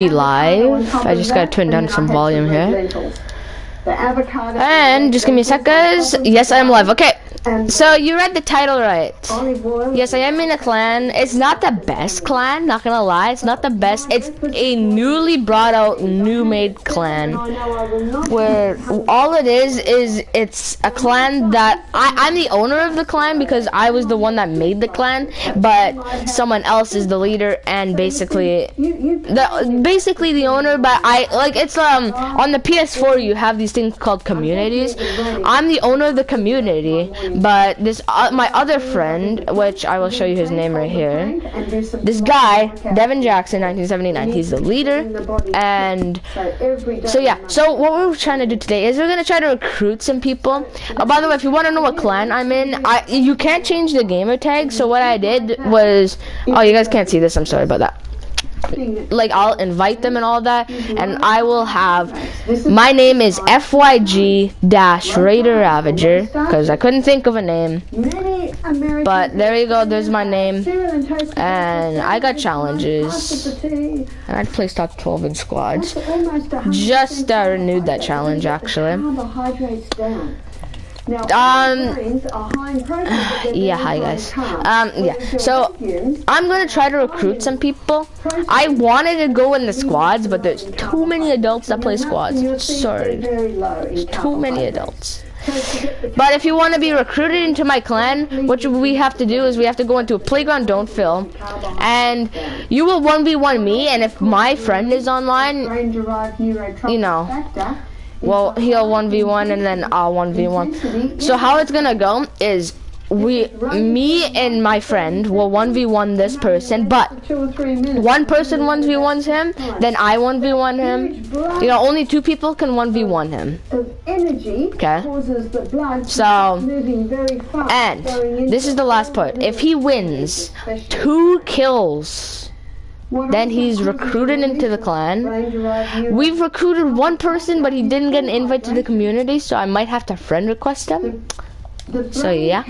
be live. I just gotta turn down some volume here. And just give me a sec, guys. Yes, I'm live. Okay. So you read the title right. Yes, I am in a clan. It's not the best clan, not gonna lie. It's not the best. It's a newly brought out, new made clan. Where all it is it's a clan that I'm the owner of the clan because I was the one that made the clan, but someone else is the leader and basically the owner. But it's on the PS4 you have these things called communities. I'm the owner of the community. But this my other friend, which I will show you his name right here, this guy, Devin Jackson, 1979, he's the leader. And so yeah, so what we're trying to do today is we're going to try to recruit some people. By the way, if you want to know what clan I'm in, you can't change the gamer tag. So what I did was, oh, you guys can't see this, I'm sorry about that. Like, I'll invite them and all that, and I will have, my name is FYG-Raider Ravager, because I couldn't think of a name, but there you go, there's my name, and I got challenges, and I placed top 12 in squads, just renewed that challenge, actually. Yeah, hi guys. Yeah, so I'm gonna try to recruit some people. I wanted to go in the squads, but there's too many adults that play squads. Sorry, there's too many adults. But if you want to be recruited into my clan, what we have to do is we have to go into a playground don't fill, and you will 1v1 me, and if my friend is online, you know, well, he'll 1v1 and then I'll 1v1. So how it's gonna go is me and my friend will 1v1 this person, but one person 1v1s him, then I 1v1 him. You know, only two people can 1v1 him. Okay. So, and this is the last part. If he wins 2 kills, then he's recruited into the clan. We've recruited one person, but he didn't get an invite to the community, so I might have to friend request him. So yeah,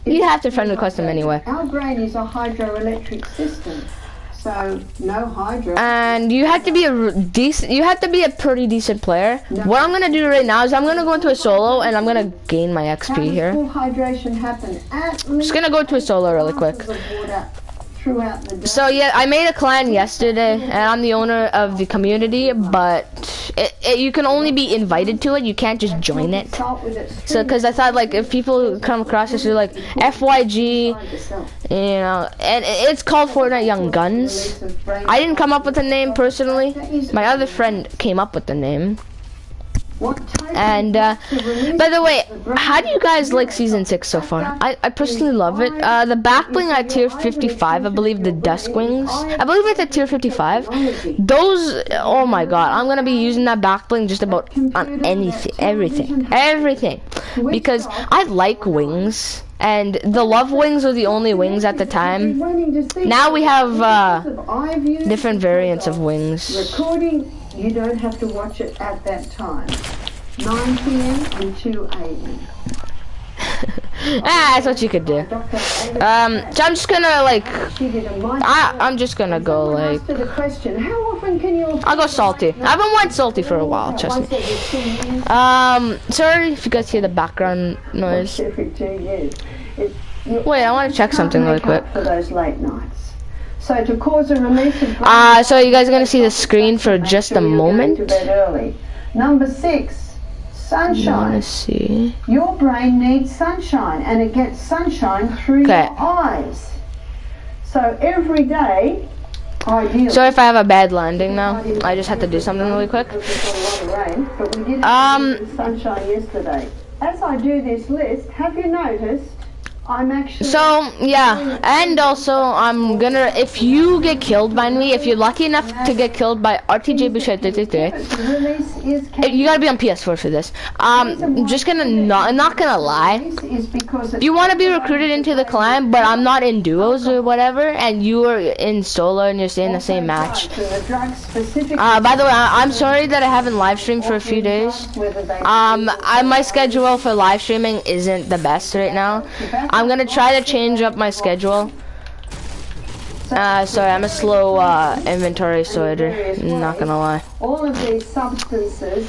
you have to friend request him anyway. Our brain is a hydroelectric system, so no hydro. And you have to be a pretty decent player. What I'm gonna do right now is I'm gonna go into a solo, and I'm gonna gain my XP here. I'm just gonna go to a solo really quick. So yeah, I made a clan yesterday, and I'm the owner of the community, but you can only be invited to it. You can't just join it. So, because I thought, like, if people come across this, they're like FYG, you know, and it's called Fortnite Young Guns. I didn't come up with the name personally. My other friend came up with the name. And by the way, how do you guys like season 6 so far? I personally love it. The back bling at tier 55, I believe the dusk wings, I believe it's at tier 55. Those, oh my god, I'm gonna be using that back bling just about on anything, everything, because I like wings. And the love wings were the only wings at the time. Now we have different variants of wings. You don't have to watch it at that time. 9 p.m. and 2 a.m. That's what you could do. So I'm just gonna I'm just gonna go like, I'll go salty. I haven't went salty for a while, trust me. Sorry if you guys hear the background noise. Wait, I want to check something really quick. So to cause a release of so you guys are gonna see the screen for just a moment. Number 6, sunshine. See. Your brain needs sunshine, and it gets sunshine through your eyes. So every day, ideally. Sorry if I have a bad landing now. I just had to do something really quick. Sunshine yesterday. As I do this list, have you noticed? So yeah, and also I'm gonna, if you get killed by me, if you're lucky enough to get killed by RTJ Boucher 33, you gotta be on PS4 for this. I'm just gonna I'm not gonna lie. You want to be recruited into the clan, but I'm not in duos or whatever, and you are in solo and you're staying in the same match. By the way, I'm sorry that I haven't live streamed for a few days. My schedule for live streaming isn't the best right now. I'm gonna try to change up my schedule. Sorry, I'm a slow inventory sorter. Not gonna lie. All of these substances.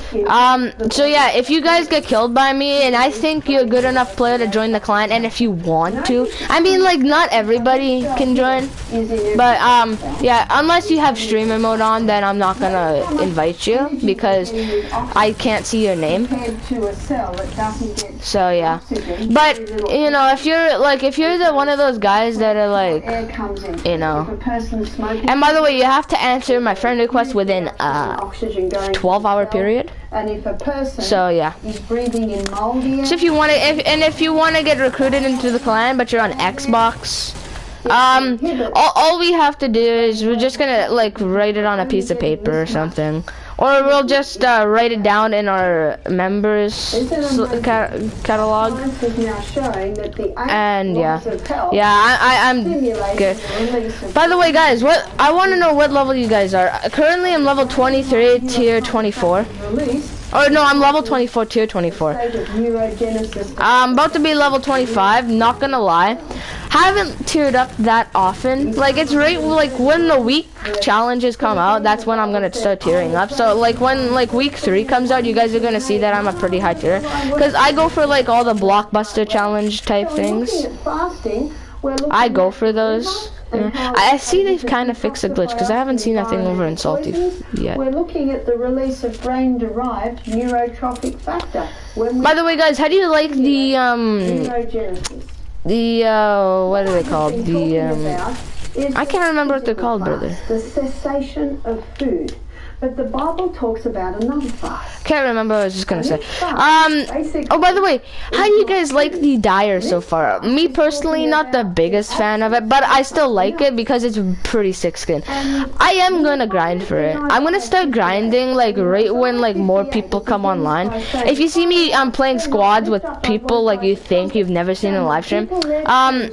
So yeah, if you guys get killed by me, and I think you're a good enough player to join the clan, and if you want to, I mean, like, not everybody can join, but yeah, unless you have streamer mode on, then I'm not gonna invite you because I can't see your name. So yeah, but you know, if you're the one of those guys that are like, you know, and by the way, you have to answer my friend request within 12-hour period. And if a person so yeah, is breathing in moldy, so if you want to, if you want to get recruited into the clan, but you're on Xbox, all we have to do is we're just gonna like write it on a piece of paper or something, or we'll just write it down in our members catalog. And yeah, I'm good. By the way, guys, I want to know what level you guys are. Currently, I'm level 23, tier 24. Oh no, I'm level 24, tier 24. I'm about to be level 25. Not gonna lie, haven't tiered up that often. Like it's right like when the week challenges come out, that's when I'm gonna start tiering up. So like when like week 3 comes out, you guys are gonna see that I'm a pretty high tier because I go for like all the blockbuster challenge type things. I go for those. Yeah. I see they've kind of fixed the glitch because I haven't seen nothing over in Salty yet. We're looking at the release of brain-derived neurotrophic factor. By the way, guys, how do you like the what are they called? I can't remember what they're called, brother. The cessation of food. But the Bible talks about another fast. Can't remember what I was just gonna say. Oh, by the way, how do you guys like the dyer so far? Me personally, not the biggest fan of it, but I still like it because it's pretty sick skin. I am gonna grind for it. I'm gonna start grinding like right when like more people come online. If you see me playing squads with people like you think you've never seen in a live stream,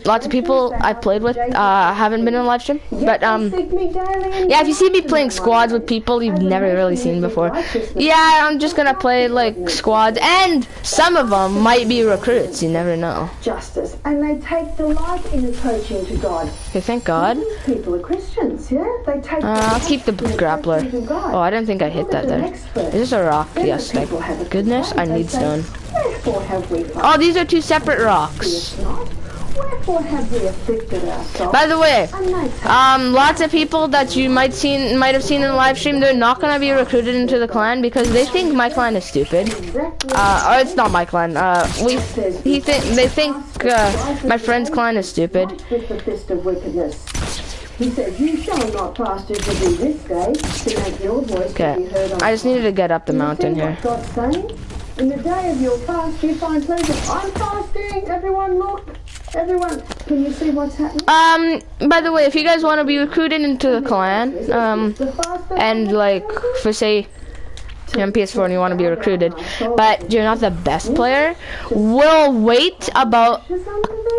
lots of people I played with haven't been in a live stream, but yeah, if you see me playing squads with people you've never really seen before, yeah, I'm just gonna play like squads, and some of them might be recruits. You never know. Justice, and they take delight in approaching to God. Okay, thank God. People are Christians, yeah. They take. I'll keep the grappler. Oh, I didn't think I hit that there. Is this a rock? Yes. Thank goodness, I need stone. Oh, these are 2 separate rocks. By the way, lots of people that you might have seen in the live stream, they're not gonna be recruited into the clan because they think my clan is stupid. Or it's not my clan. They think my friend's clan is stupid. He said, "You shall not fast as you do this day to make your voice be heard on." I just needed to get up the mountain here. God's saying, in the day of your fast, you find pleasure. I'm fasting. Everyone, look. Everyone, can you see what's happening? By the way, if you guys want to be recruited into the clan, and like for say you're on PS4 and you want to be recruited, but you're not the best player, we'll wait about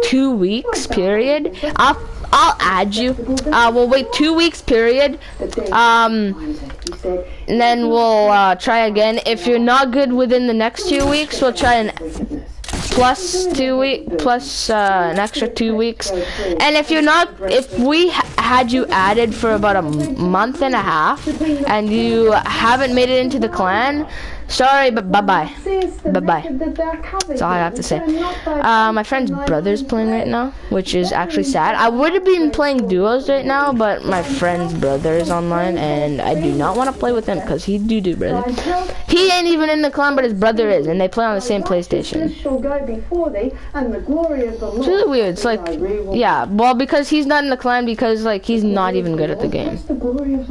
2 weeks period. I'll add you. We'll wait 2 weeks period. And then we'll try again. If you're not good within the next 2 weeks, we'll try an plus 2 weeks, plus an extra 2 weeks. And if you're not, if we had you added for about a month and a half, and you haven't made it into the clan, sorry, but bye-bye. Bye-bye. That's all I have to say. My friend's brother's playing right now, which is actually sad. I would have been playing duos right now, but my friend's brother is online, and I do not want to play with him, because he do, brother. He ain't even in the clan, but his brother is, and they play on the same PlayStation. It's really weird. It's like, yeah, well, because he's not in the clan, because, like, he's not even good at the game.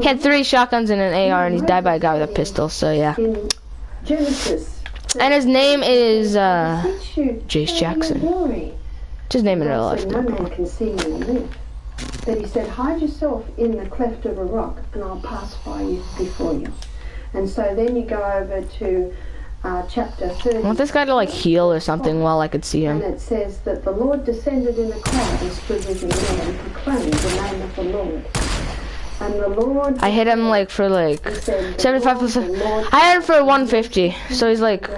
He had 3 shotguns and an AR, and he's died by a guy with a pistol, so yeah. And his name is Jace Jackson. Just name in real life. No man can see you and live. But he said, hide yourself in the cleft of a rock, and I'll pass by you before you. And so then you go over to chapter 30. I want this guy to like heal or something while I could see him. And it says that the Lord descended in a cloud and stood with him there and proclaimed the name of the Lord. And the Lord I hit him like for like 75%. I hit him for 150, so he's like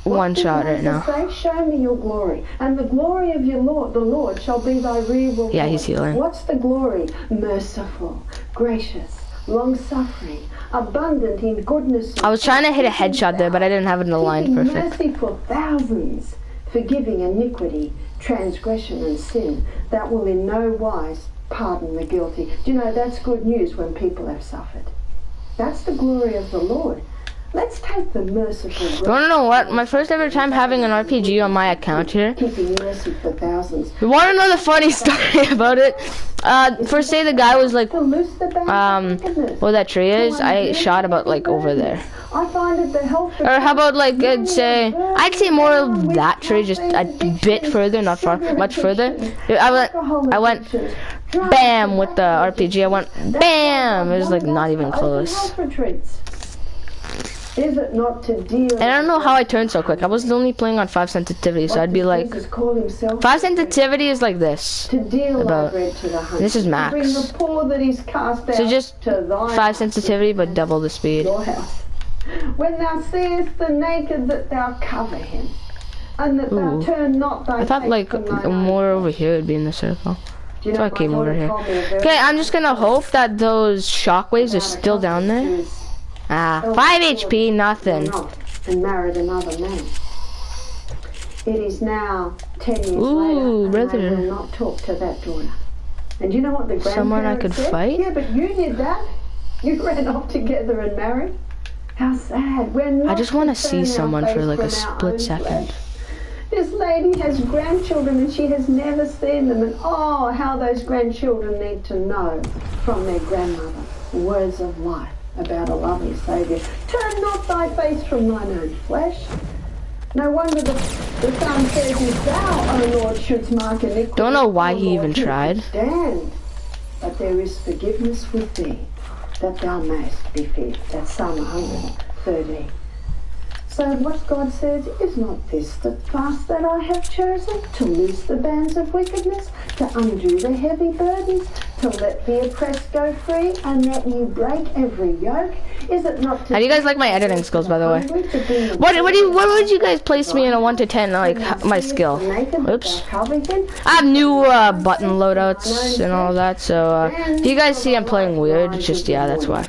one shot right now. Say, show me your glory, and the glory of your Lord, the Lord, shall be thy reward. Yeah, he's healing. What's the glory? Merciful, gracious, long-suffering, abundant in goodness. I was trying to hit a headshot there, but I didn't have it aligned perfect. Mercy for thousands, forgiving iniquity, transgression, and sin, that will in no wise pardon the guilty. Do you know that's good news when people have suffered? That's the glory of the Lord. Let's take the merciful. You wanna know what? My first ever time having an RPG on my account here. Keeping mercy for thousands. You wanna know the funny story about it? First day the guy was like, where that tree is, I shot about like over there. I find it the help. Or how about like I'd say more of that tree, just a bit further, not far, much further. I went bam with the RPG. I went bam. It was like not even close. Is it not to deal? And I don't know how I turned so quick. I was only playing on 5 sensitivity, so I'd be like, 5 sensitivity is like this. To deal about, this is max. Bring the poor that is cast out so just to thy 5 sensitivity, but double the speed. Your house. When thou seest the naked, that thou cover him, and that thou turn not thy I thought face like from thine more own over here would be in the circle. You know, So I came over here. Okay, I'm just gonna hope that those shockwaves are still down there. 5 HP, nothing. And married another man. It is now 10 years later, and brother. they will not talk to that daughter. And you know what the grandparents Someone I could said? fight? Yeah, but you did that. You ran off together and married. How sad. We're not I just want to to see turn someone our for face like a from our split own second. flesh. This lady has grandchildren and she has never seen them, and oh, how those grandchildren need to know from their grandmother words of life about a loving Saviour. Turn not thy face from thine own flesh. No wonder the Psalm says, if thou, O Lord, shouldst mark iniquity, Don't know why O he Lord, even who tried. could stand? But there is forgiveness with thee, that thou mayest be feared. That's Psalm 113. So what God says, is not this the fast that I have chosen, to loose the bands of wickedness, to undo the heavy burdens, to let the oppressed go free, and that you break every yoke? Is it not to... How do you guys like my editing skills, by the way? What would you guys place me in a 1 to 10, like my skill? Oops. I have new button loadouts and all that, so if you guys see I'm playing weird, it's just, yeah, that's why.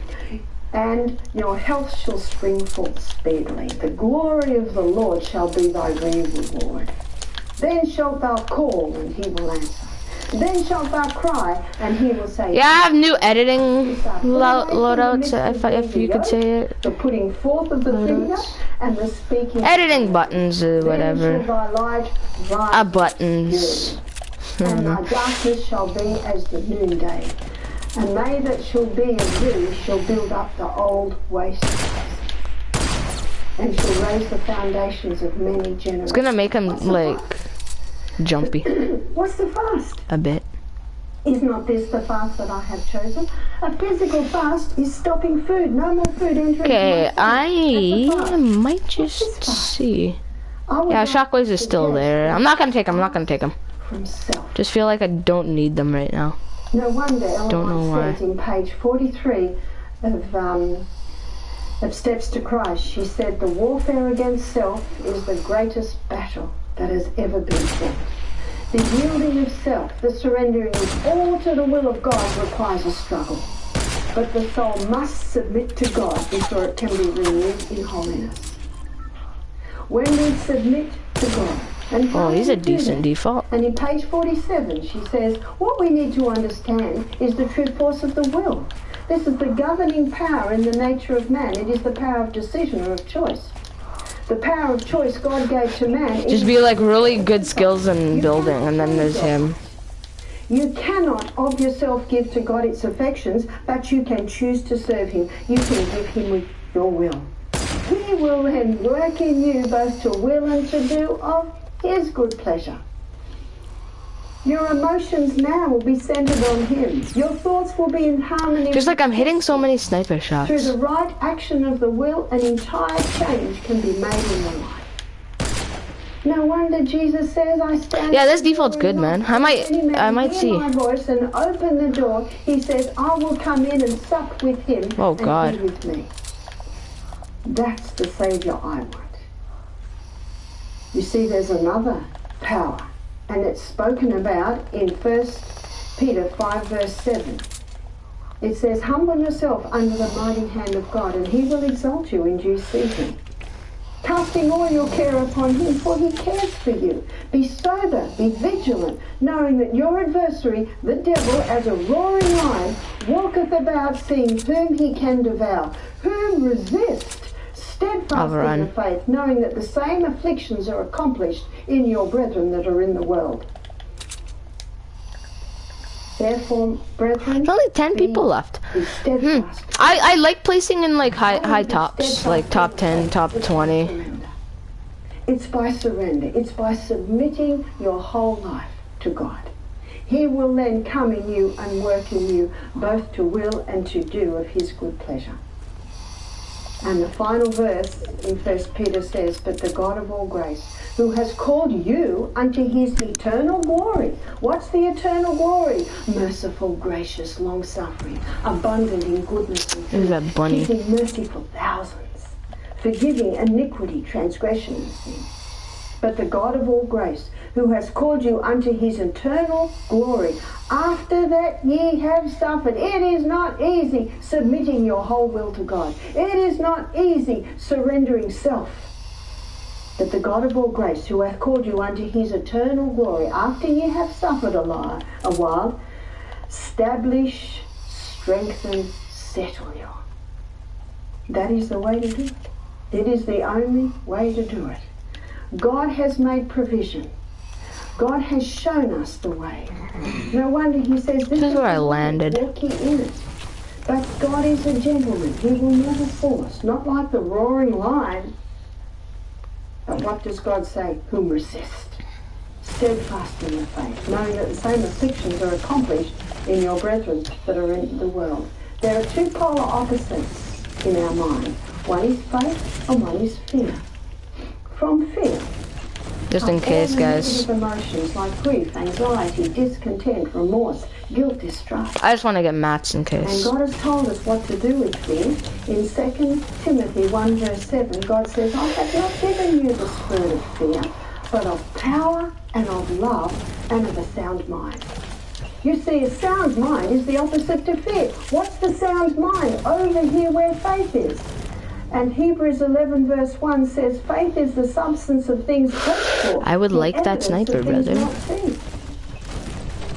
And your health shall spring forth speedily. The glory of the Lord shall be thy reward. Then shalt thou call, and he will answer. Then shalt thou cry, and he will say... Yeah, I have new editing loadouts, if you could say it. The putting forth of the finger, and the speaking... Editing buttons or whatever. Then shall thy light rise Buttons. and thy darkness shall be as the noonday. And they that shall be of thee shall build up the old waste place, and shall raise the foundations of many generations. It's gonna make him like jumpy. What's the fast? A bit. Is not this the fast that I have chosen? A physical fast is stopping food. No more food entering. Okay, I might just see. Yeah, shockwaves is still there. I'm not gonna take them. From self. Just feel like I don't need them right now. No wonder Don't know Ellen why. White said in page 43 of Steps to Christ, she said, the warfare against self is the greatest battle that has ever been fought. The yielding of self, the surrendering of all to the will of God requires a struggle. But the soul must submit to God before it can be renewed in holiness. When we submit to God, and Oh, he's a decent default. and in page 47, she says, what we need to understand is the true force of the will. This is the governing power in the nature of man. It is the power of decision or of choice. The power of choice God gave to man. Just be like really good skills in building, and then there's him. You cannot of yourself give to God its affections, but you can choose to serve him. You can give him with your will. He will then work in you both to will and to do of his good pleasure. Your emotions now will be centered on him. Your thoughts will be in harmony. Just like I'm hitting so many sniper shots. Through the right action of the will, an entire change can be made in your life. No wonder Jesus says, I stand. Yeah, this default's good, man. I might see. My voice and open the door. He says, I will come in and sup with him. Oh, God. And he with me. That's the Savior I want. You see, there's another power, and it's spoken about in 1 Peter 5 verse 7. It says, humble yourself under the mighty hand of God, and he will exalt you in due season. Casting all your care upon him, for he cares for you. Be sober, be vigilant, knowing that your adversary, the devil, as a roaring lion, walketh about, seeing whom he can devour. Whom resist, steadfast in the faith, knowing that the same afflictions are accomplished in your brethren that are in the world. Therefore, brethren, there's only 10 people left. I like placing in like high tops, like top 10, top 20. It's by surrender. It's by submitting your whole life to God. He will then come in you and work in you, both to will and to do of his good pleasure. And the final verse in 1 Peter says, but the God of all grace, who has called you unto his eternal glory. What's the eternal glory? Merciful, gracious, long-suffering, abundant in goodness and truth, keeping mercy for thousands, forgiving iniquity, transgression, and sin. But the God of all grace, who has called you unto his eternal glory, after that ye have suffered. It is not easy submitting your whole will to God. It is not easy surrendering self. But the God of all grace, who hath called you unto his eternal glory, after ye have suffered a while, establish, strengthen, settle you. That is the way to do it. It is the only way to do it. God has made provision. God has shown us the way. No wonder he says, this is where I landed. Walk ye in it. But God is a gentleman. He will never force. Not like the roaring lion. But what does God say? Whom resist. Steadfast in the faith, knowing that the same afflictions are accomplished in your brethren that are in the world. There are two polar opposites in our mind. One is faith and one is fear. From fear, just in case, guys. Emotions like grief, anxiety, discontent, remorse, guilt, distrust. I just want to get mats in case. And God has told us what to do with fear. In 2 Timothy 1 verse 7, God says, I have not given you the spirit of fear, but of power and of love and of a sound mind. You see, a sound mind is the opposite to fear. What's the sound mind? Over here where faith is. And Hebrews 11 verse 1 says, faith is the substance of things hoped for. I would like that sniper, brother.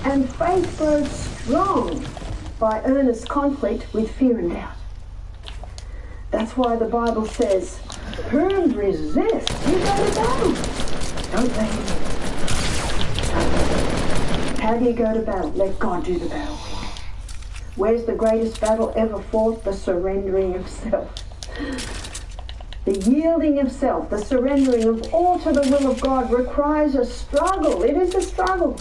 And faith grows strong by earnest conflict with fear and doubt. That's why the Bible says, whom resist, you go to battle. Don't let him. How do you go to battle? Let God do the battle. Where's the greatest battle ever fought? The surrendering of self. The yielding of self, the surrendering of all to the will of God requires a struggle. It is a struggle.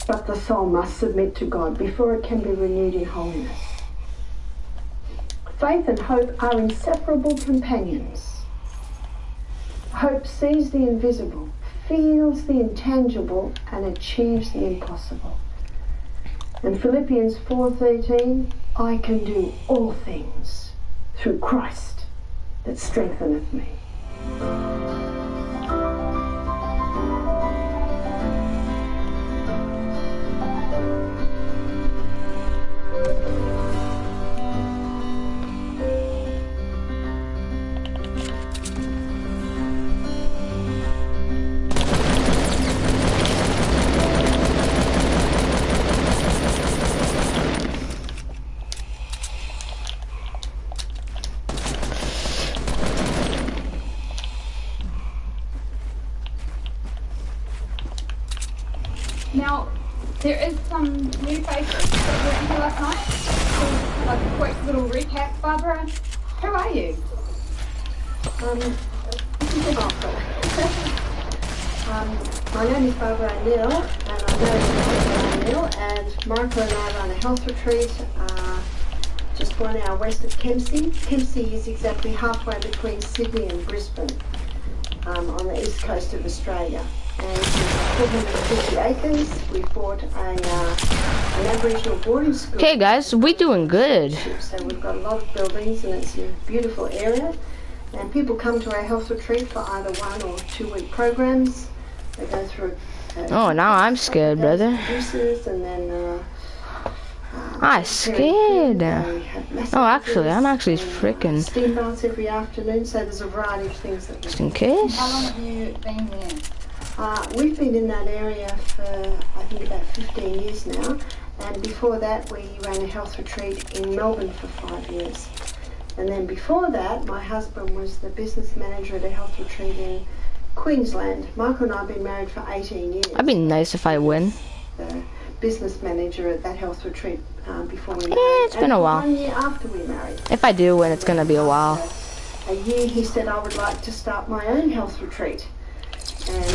But the soul must submit to God before it can be renewed in holiness. Faith and hope are inseparable companions. Hope sees the invisible, feels the intangible, and achieves the impossible. In Philippians 4:13, I can do all things through Christ that strengtheneth me. Now, there is some new faces that were in here last night. So, like a quick little recap. Barbara, who are you? My name is Barbara O'Neill, and I'm married to Michael O'Neill, and Michael and I run a health retreat just 1 hour west of Kempsey. Kempsey is exactly halfway between Sydney and Brisbane. on the east coast of Australia. And it's 450 acres. We bought an Aboriginal boarding school. Okay, guys, we doing good. So we've got a lot of buildings, and it's a beautiful area. And people come to our health retreat for either 1 or 2 week programs. They go through. Oh, now I'm scared, brother. And then. I'm scared. Oh, actually, I'm actually freaking. Steam baths every afternoon, so there's a variety of things that. Just in case. How long have you been there? We've been in that area for I think about 15 years now, and before that we ran a health retreat in Melbourne for 5 years. And then before that, my husband was the business manager at a health retreat in Queensland. Michael and I have been married for 18 years. That'd be nice if I win. The business manager at that health retreat before we married. It's been a while. 1 year after we married. If I do win, it's gonna be a while. A year he said I would like to start my own health retreat. And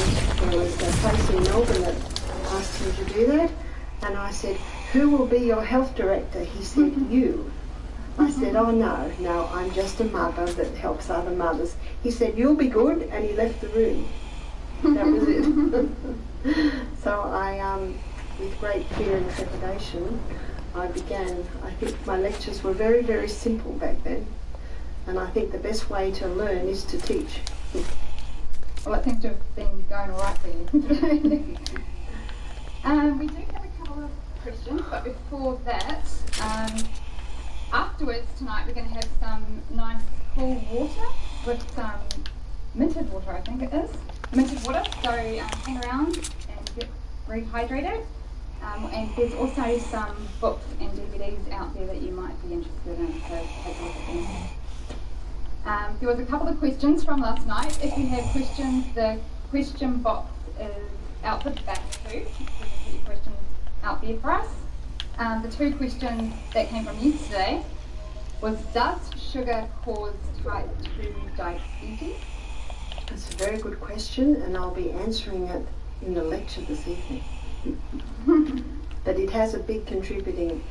there was a place in Melbourne that asked him to do that. And I said, who will be your health director? He said, you. I said, oh no, I'm just a mother that helps other mothers. He said, you'll be good, and he left the room. That was it. So I, with great fear and trepidation, I think my lectures were very, very simple back then. And I think the best way to learn is to teach. Well, it seems to have been going all right for you. We do have a couple of questions, but before that, afterwards tonight we're going to have some nice cool water with some minted water, I think it is. Minted water, so hang around and get rehydrated. And there's also some books and DVDs out there that you might be interested in, so take a look at them. There was a couple of questions from last night. If you have questions, the question box is out the back too. You can put your questions out there for us. The 2 questions that came from yesterday was, does sugar cause type 2 diabetes? That's a very good question, and I'll be answering it in the lecture this evening. But it has a big contributing.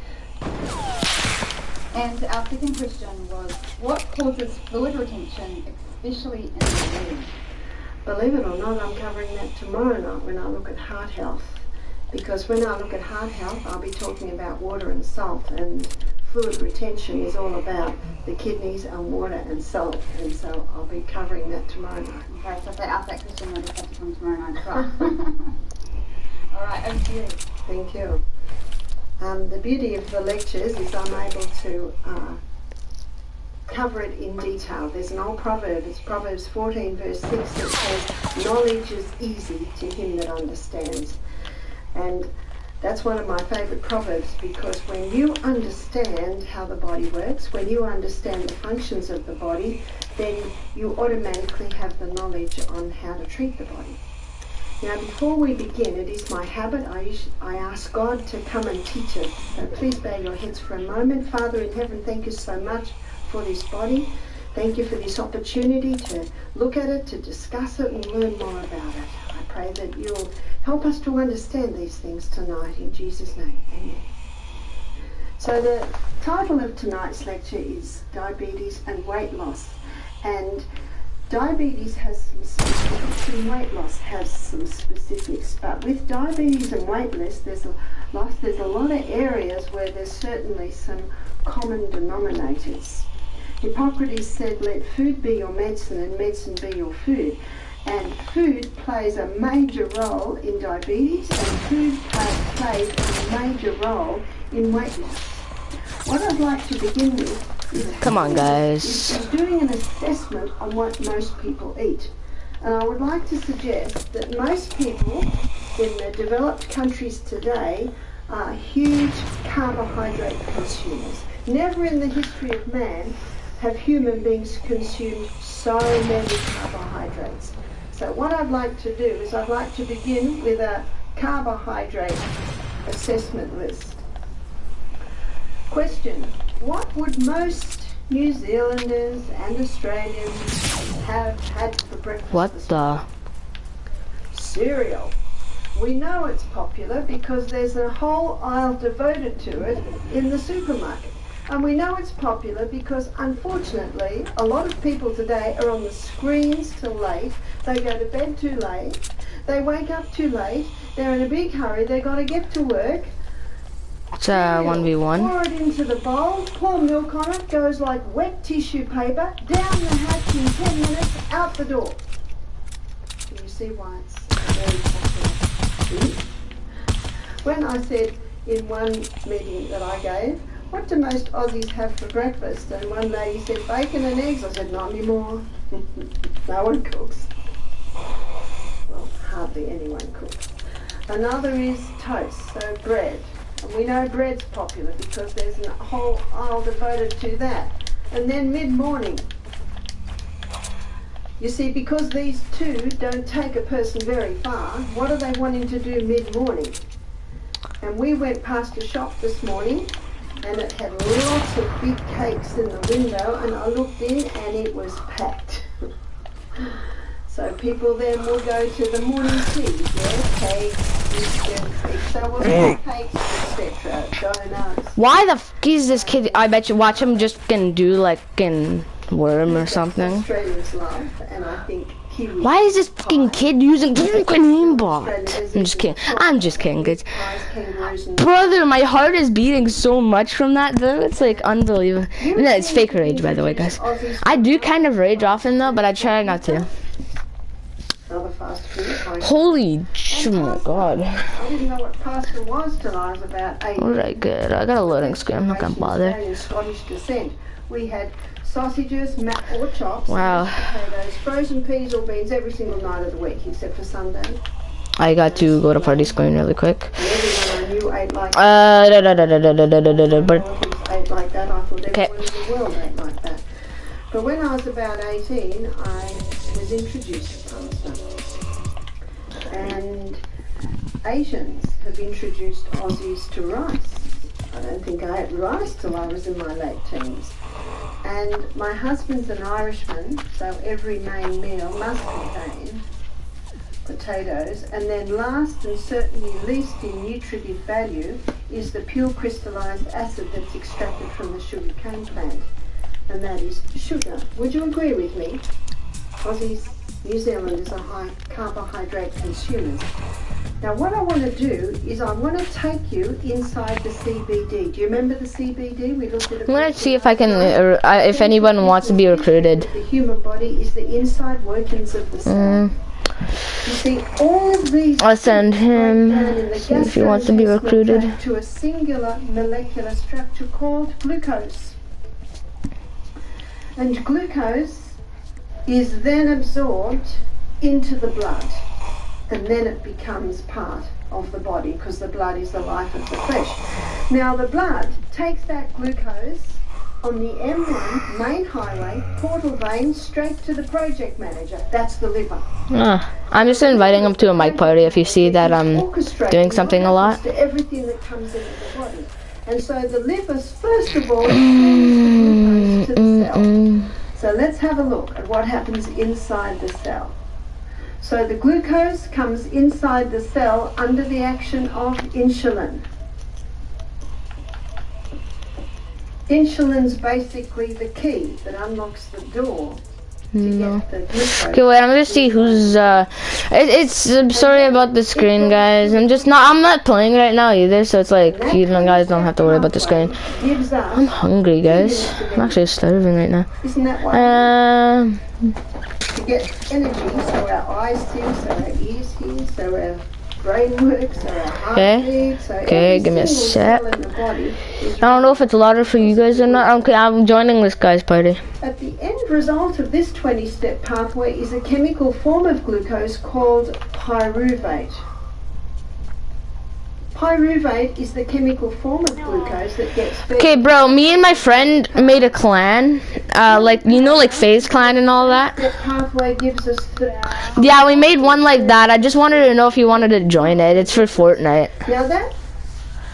And our second question was, what causes fluid retention, especially in the womb? Believe it or not, I'm covering that tomorrow night when I look at heart health. Because when I look at heart health, I'll be talking about water and salt, and fluid retention is all about the kidneys and water and salt, and so I'll be covering that tomorrow night. Okay, so if they ask that question, we'll just have to come tomorrow night as well. All right, over to you. Thank you. The beauty of the lectures is I'm able to cover it in detail. There's an old proverb, it's Proverbs 14 verse 6 that says, knowledge is easy to him that understands. And that's one of my favourite proverbs, because when you understand how the body works, when you understand the functions of the body, then you automatically have the knowledge on how to treat the body. Now, before we begin, it is my habit, I ask God to come and teach us. So please bow your heads for a moment. Father in heaven, thank you so much for this body. Thank you for this opportunity to look at it, to discuss it, and learn more about it. I pray that you'll help us to understand these things tonight, in Jesus' name. Amen. So the title of tonight's lecture is Diabetes and Weight Loss. And diabetes has some specifics and weight loss has some specifics. But with diabetes and weight loss, there's a lot of areas where there's certainly some common denominators. Hippocrates said, let food be your medicine and medicine be your food. And food plays a major role in diabetes, and food plays a major role in weight loss. What I'd like to begin with is, come on, guys, is doing an assessment on what most people eat. And I would like to suggest that most people in the developed countries today are huge carbohydrate consumers. Never in the history of man have human beings consumed so many carbohydrates. So what I'd like to do is I'd like to begin with a carbohydrate assessment list. Question: what would most New Zealanders and Australians have had for breakfast? What the? Cereal. We know it's popular because there's a whole aisle devoted to it in the supermarket. And we know it's popular because, unfortunately, a lot of people today are on the screens till late. They go to bed too late. They wake up too late. They're in a big hurry. They've got to get to work. It's a 1v1. Pour it into the bowl, pour milk on it, goes like wet tissue paper, down the hatch in 10 minutes, out the door. Do you see why it's very popular? When I said in one meeting that I gave, what do most Aussies have for breakfast? And one lady said, bacon and eggs. I said, not anymore. No one cooks. Well, hardly anyone cooks. Another is toast, so bread. And we know bread's popular because there's a whole aisle devoted to that. And then mid-morning. You see, because these two don't take a person very far, what are they wanting to do mid-morning? And we went past a shop this morning and it had lots of big cakes in the window, and I looked in and it was packed. So people then will go to the morning tea, cakes, biscuits, so we'll have cakes, etc., donuts. Why the f is this kid? I bet you watch him just can do like in worm or something. Australians love, and I think Kiwi. Why is this fucking kid using fucking aimbot? I'm just kidding. I'm just kidding, guys. Brother, my heart is beating so much from that though. It's like unbelievable. No, it's fake rage, by the way, guys. I do kind of rage often though, but I try not to. Holy, oh my god. I didn't know what pasta was till I was about 8. Alright, good. I got a loading screen. I'm not gonna bother. Scottish descent. We had sausages, or chops, wow. Potatoes, frozen peas or beans every single night of the week except for Sunday. I got to go to party screen really quick. Everyone I knew ate like but ate like that. I thought everyone in the world ate like that. But when I was about 18, I was introduced to pasta. And Asians have introduced Aussies to rice. I don't think I ate rice till I was in my late teens. And my husband's an Irishman, so every main meal must contain potatoes. And then last and certainly least in nutritive value is the pure crystallized acid that's extracted from the sugar cane plant. And that is sugar. Would you agree with me? Aussies, New Zealanders are high carbohydrate consumers. Now what I want to do is I want to take you inside the CBD. Do you remember the CBD? We looked at it. I'm going to see if I can, if anyone wants to be recruited. The human body is the inside workings of the cell. You see, all of these I'll send him, see if he wants to be recruited. To a singular molecular structure called glucose. And glucose is then absorbed into the blood, and then it becomes part of the body because the blood is the life of the flesh. Now the blood takes that glucose on the M1 main highway, portal vein, straight to the project manager. That's the liver. I'm just inviting him to a mic party if you see that I'm doing something a lot. To everything that comes into the body. And so the liver's first of all sends the glucose to the cell. So let's have a look at what happens inside the cell. So the glucose comes inside the cell under the action of insulin. Insulin's basically the key that unlocks the door to get the glucose. Okay, wait, I'm gonna see who's, I'm sorry about the screen, guys. I'm not playing right now either, so it's like, you guys don't have to worry about the screen. I'm hungry, guys. I'm actually starving right now. Isn't that why? To get energy, so our eyes see, so our ears hear, so our brain works, so our heart beats, so okay, give me a sec. I don't know if it's louder for you guys or not. Okay, I'm joining this guy's party. At the end result of this 20-step pathway is a chemical form of glucose called pyruvate. Pyruvate is the chemical form of glucose that gets fed. Okay, bro, me and my friend made a clan, like, you know, like FaZe clan and all that. That pathway gives us yeah, we made one like that. I just wanted to know if you wanted to join it. It's for Fortnite. Now that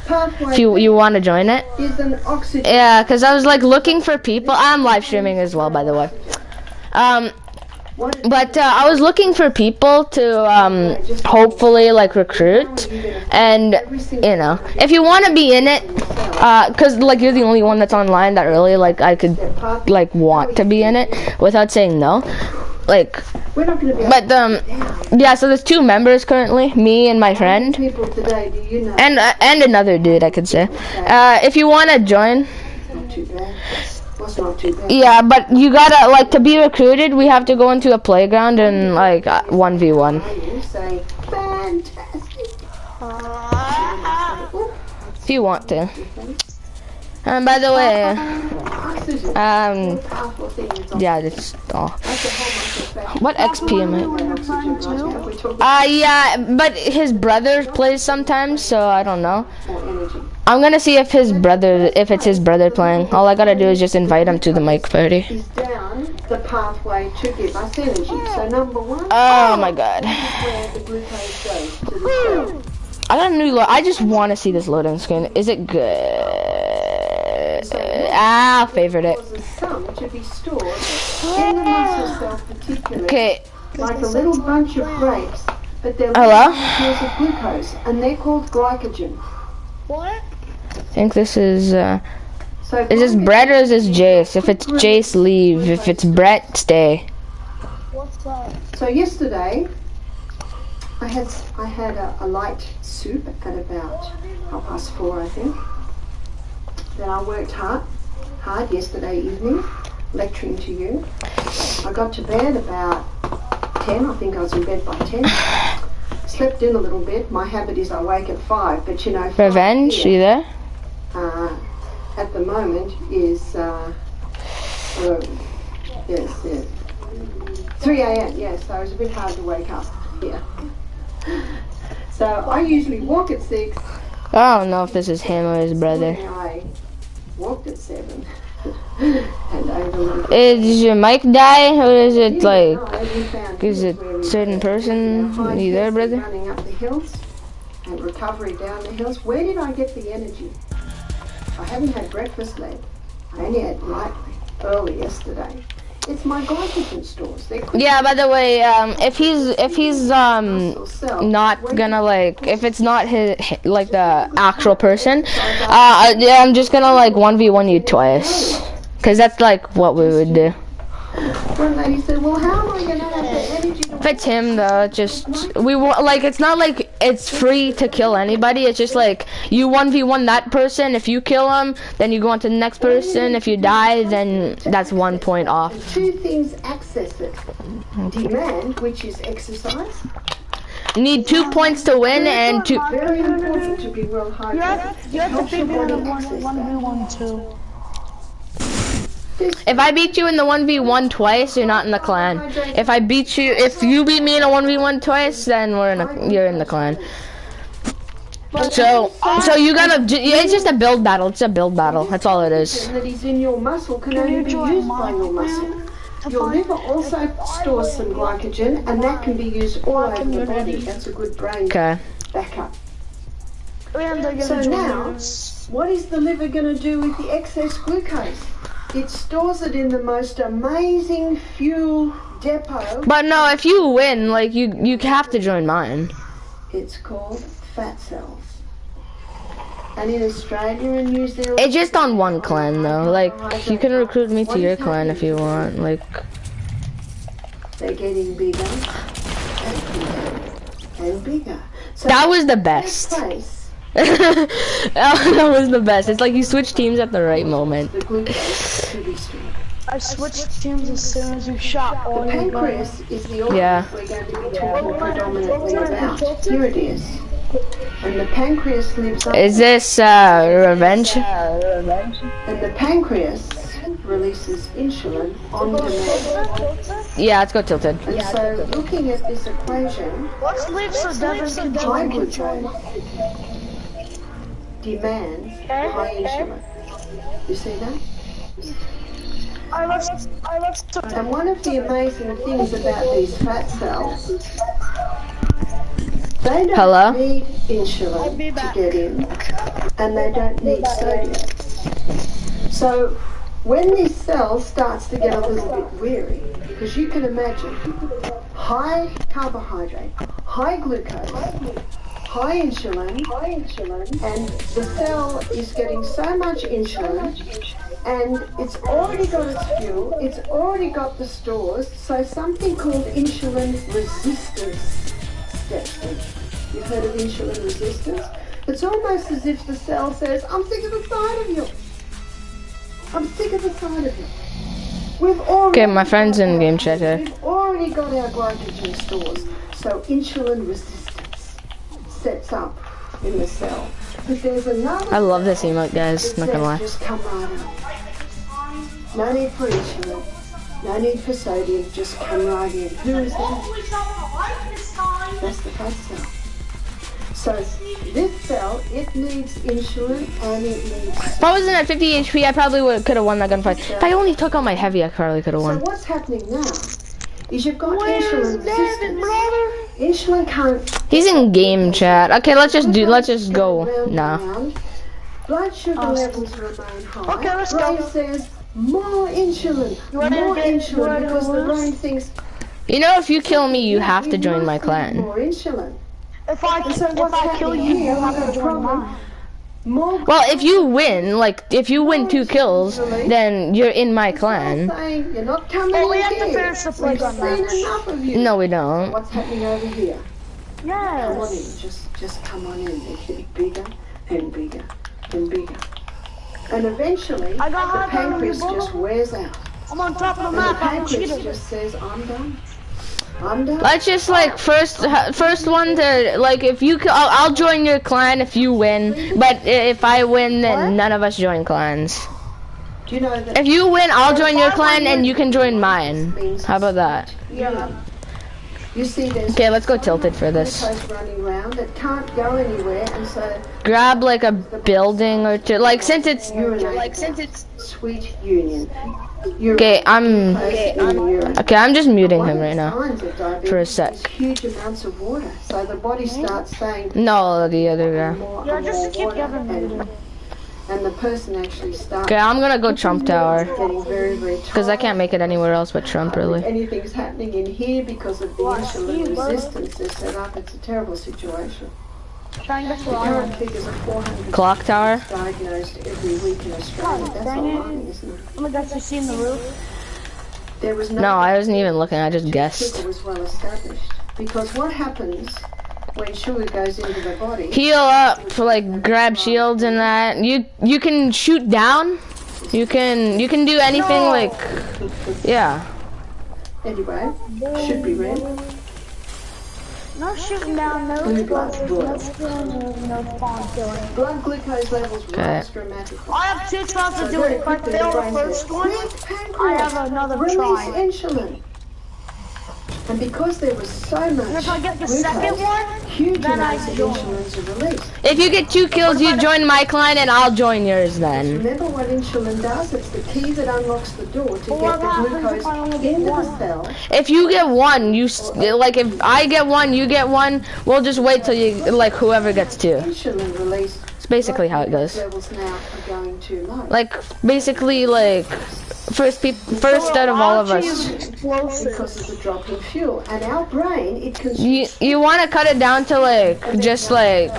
pathway, if you want to join it, is an oxygen. Yeah, because I was like looking for people. I'm live streaming as well, by the way. But I was looking for people to hopefully like recruit, and you know, if you want to be in it, cause like you're the only one that's online that really like I could like want to be in it without saying no, like. But yeah, so there's 2 members currently, me and my friend, and another dude I could say. If you want to join. Yeah, but you gotta, like, to be recruited, we have to go into a playground and, like, 1v1. If you want to. And by the way, yeah, that's all. What XP am I? Yeah, but his brother plays sometimes, so I don't know. I'm gonna see if it's his brother playing. All I gotta do is just invite him to the mic party. Oh my god. I got a new I just want to see this loading screen. Is it good? I favored it. Okay. Like a little bunch of grapes, but they're hello? molecules of glucose, and they're called glycogen. What? I think this is this Brett or is this Jace? If it's Jace, leave. If it's Brett, stay. What's that? So yesterday, I had a light soup at about 4:30, I think. Then I worked hard yesterday evening, lecturing to you. I got to bed about 10. I think I was in bed by 10. Slept in a little bit. My habit is I wake at 5, but you know. Revenge, you there? At the moment is yes, 3 a.m. Yes, so it's a bit hard to wake up here. So I usually walk at 6. I don't know if this is him or his brother. I walked at 7. And Is your mic die, or is it like, is it certain person? Are you there, brother? Running up the hills and recovery down the hills. Where did I get the energy? I haven't had breakfast late. I only had lightly early yesterday. It's my glycogen stores. Yeah, by the way, if he's not gonna like, if it's not his like the actual person, yeah, I'm just gonna like 1v1 you twice, cause that's like what we would do. One lady said, "Well, how am I gonna have the energy?" If it's him though, just we want like it's not like it's free to kill anybody. It's just like you 1v1 that person. If you kill him, then you go on to the next person. If you die, then that's 1 point off. 2 things access it: demand, which is exercise. You need 2 points to win and 2. Very important to be well hydrated. You have to beat me in the 1v1 too. If I beat you in the 1v1 twice, you're not in the clan. If you beat me in a 1v1 twice, then you're in the clan. So you gotta, it's just a build battle. It's a build battle. That's all it is. That is in your muscle can only be used by your muscle. Your liver also stores some glycogen, and that can be used all over the body. That's a good brain backup. So now, what is the liver going to do with the excess glucose? It stores it in the most amazing fuel depot. But no, if you win, like you have to join mine. It's called fat cells. And in Australia and New Zealand, it's just on one clan though. Like you can recruit me to your clan if you want. Like they're getting bigger and bigger and bigger. So that was the best. That was the best. It's like you switch teams at the right moment. I switched teams as soon as you shot all the your pancreas is the organ we're going to be talking predominantly about. Here it is. And the pancreas lives up. Is this revenge? And the pancreas releases insulin on demand. Yeah, let's go tilted. And so looking at this equation, let's leave so Devin can high glucose demands high insulin. You see that? And one of the amazing things about these fat cells, they don't need insulin to get in, and they don't need sodium. So when this cell starts to get a little bit weary, because you can imagine high carbohydrate, high glucose, high insulin, and the cell is getting so much insulin, and it's already got its fuel, it's already got the stores, so something called insulin resistance steps in. You've heard of insulin resistance? It's almost as if the cell says, I'm sick of the sight of you. I'm sick of the sight of you. We've already Okay, my friend's in game chat here. We've already got our glycogen stores, so insulin resistance sets up in the cell. But there's another. I love this emote, guys. Not gonna lie. Just come right in. No need for insulin. No need for sodium. Just come right in. Who is that? That's the fat cell. So this cell, it needs insulin and it needs. If I wasn't at 50 HP, I probably could have won that gunfight. If I only took out my heavy, I probably could have won. So what's happening now is you've got insulin resistance. Insulin can't. He's in game chat. Okay, let's just go now. Blood sugar levels remain high. Okay, let's brain go. says more insulin, because the brain thinks. You know, if you kill me, you have to join my clan. More insulin. If I kill you, you have to join mine. Well, if you win, like, if you win 2 kills, then you're in my clan. You're not coming Well, we in have to here. finish the We've play seen enough of you. No, we don't. What's happening over here? Come on in, Yes. just come on in. It gets bigger and bigger and bigger. And eventually, I got the hard on pancreas you, just wears out. I'm on top of the And the map. I'm pancreas cheating. just says, I'm done. I'm done. Let's just like first one to like if you I'll join your clan if you win, but if I win then none of us join clans. Do you know that If you win, I'll join your clan and you can join mine. How about that? you see there's Okay, let's go tilted for this. glucose running around that can't go anywhere, and so Grab like a building or two. Like since it's sweet union. okay, I'm just muting him right now for a sec. Huge amounts of water, so the body starts saying No, the other guy. more Yeah, and just more to keep water, giving and the person actually starts Okay, I'm gonna go Trump Tower getting very, very tired. because I can't make it anywhere else but Trump really. Anything's happening in here because of the insulin resistance they're set up. It's a terrible situation. Trying to The fly. current figures are 400 Clock tower. diagnosed every week in Australia. That's alarming, isn't it? Oh my gosh, you seen the roof? There was No, I wasn't even looking. I just guessed. sugar was well established, because what happens when sugar goes into the body? Heal up, like grab shields and that. You can shoot down. You can do anything like yeah. Anyway, should be red. No shooting down, no Blue blood explosions, no boils. killing, no spawn killing. Blood glucose levels rise dramatically. I have 2 tries to do it. If I Quickly, fail the the brain first says, one, "Quick, I pancreas, have another release try. insulin." And because there was so much And if I get the glucose, second one, huge then I amounts of join. insulins are released. If you get 2 kills, you join my clan and I'll join yours then. Remember what insulin does? It's the key that unlocks the door to Well, get what the happens if glucose I only get into the one? cell. If you get 1, like if I get 1, you get 1. We'll just wait till you like whoever gets 2. Insulin release. It's basically how it goes. Levels now are going too low. Like basically like first out of all of us. Because of the drop in fuel. And our brain, it consumes You want to cut it down to like just like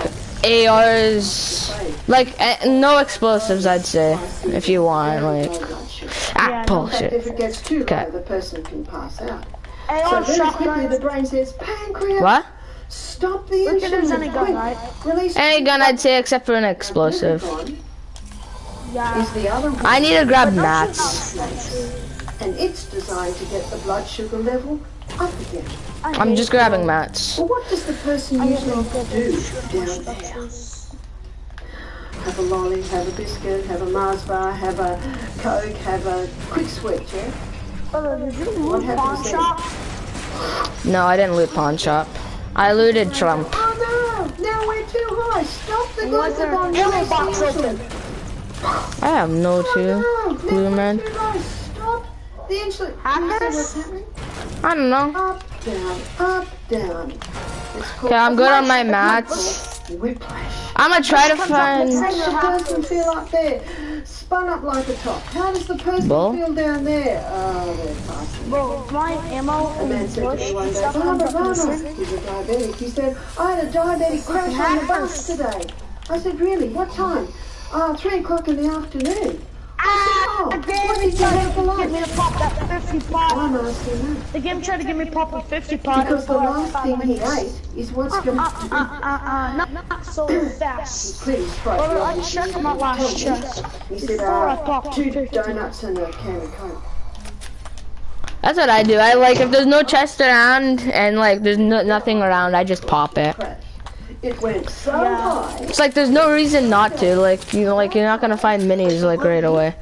ARs, like no explosives. I'd say if you want like Yeah, bullshit. If it gets too Okay. low, the person can pass out. Hey, So on very quickly shotgun. the brain says, pancreas, What? stop the Look at there's any insulin, gun, quick, right? release Any gun I'd say except for an explosive. Yeah. Is the other one, I need to grab mats. and it's designed to get the blood sugar level up again. I'm just grabbing mats. Well, what does the person usually do down there? Have a lolly, have a biscuit, have a Mars bar, have a Coke, have a quick sweet, yeah? Did you What loot pawn happens then? shop? No, I didn't loot pawn shop. I looted Trump. Oh no! Now we're too high! Stop the Was there glucagon ammo release box the open? I have no Oh clue. no! Glue Now man. we're too low! Stop the insulin! Hackers? You see what's happening? I don't know. Up, down, up, down. It's called Okay, I'm good on my mats. whiplash. I'm gonna try to find. What's the person feel up there? spun up like a top. How does the person feel down there? Oh, they're passing. Bro, my ammo A man said to me one day, Barbara, he's a diabetic. He said, I had a diabetic crash on the bus today. I said, really? What time? 3 o'clock in the afternoon. What did you have for lunch? Get me to pop that 50 pot. I'm asking that. The game tried to get me to pop a 50 pot. Because the last thing he ate is what's going to not so fast. He's pretty straight. Well, I checked my last chest. He said, Before I popped 2 50. donuts and a can of Coke. That's what I do. I like if there's no chest around and like there's nothing around, I just pop it. It went so high. It's like there's no reason not to. Like you're not gonna find minis like right away.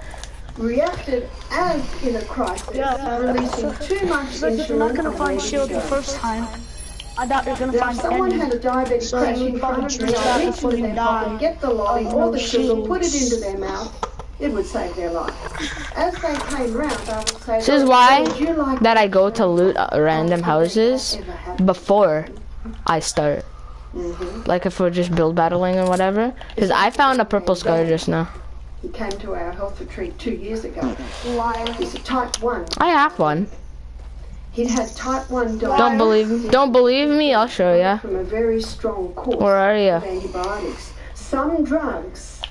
Reacted as in a crisis, releasing too much insulin. You're not gonna find shield the first time. I doubt you're gonna find someone any. had a diabetic crash in front of me. I reached into their pocket and get the lolly or the sugar, put it into their mouth. It would save their life. As they came round, I would say, This is why that I go to loot random houses before I start. Like if we're just build battling or whatever. Because I found a purple scar just now. He came to our health retreat 2 years ago. He's a type 1. I have one. He'd had type 1 diabetes. Don't believe me? I'll show ya. From a very strong course Where are you? of antibiotics. Some drugs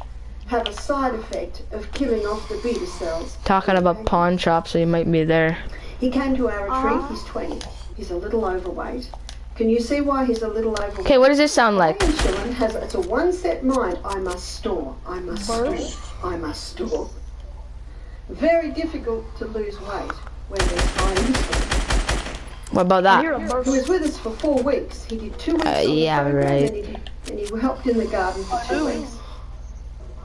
have a side effect of killing off the beta cells. Talking about pawn shop, so you might be there. He came to our retreat. He's 20. He's a little overweight. Can you see why he's a little overweight? Okay, what does this sound like? Insulin has it's a one set mind. I must store. I must store. I must store. Very difficult to lose weight when there's high insulin. What about that? He was with us for 4 weeks. He did 2 weeks on the yeah, program right. and he helped in the garden for 2 weeks.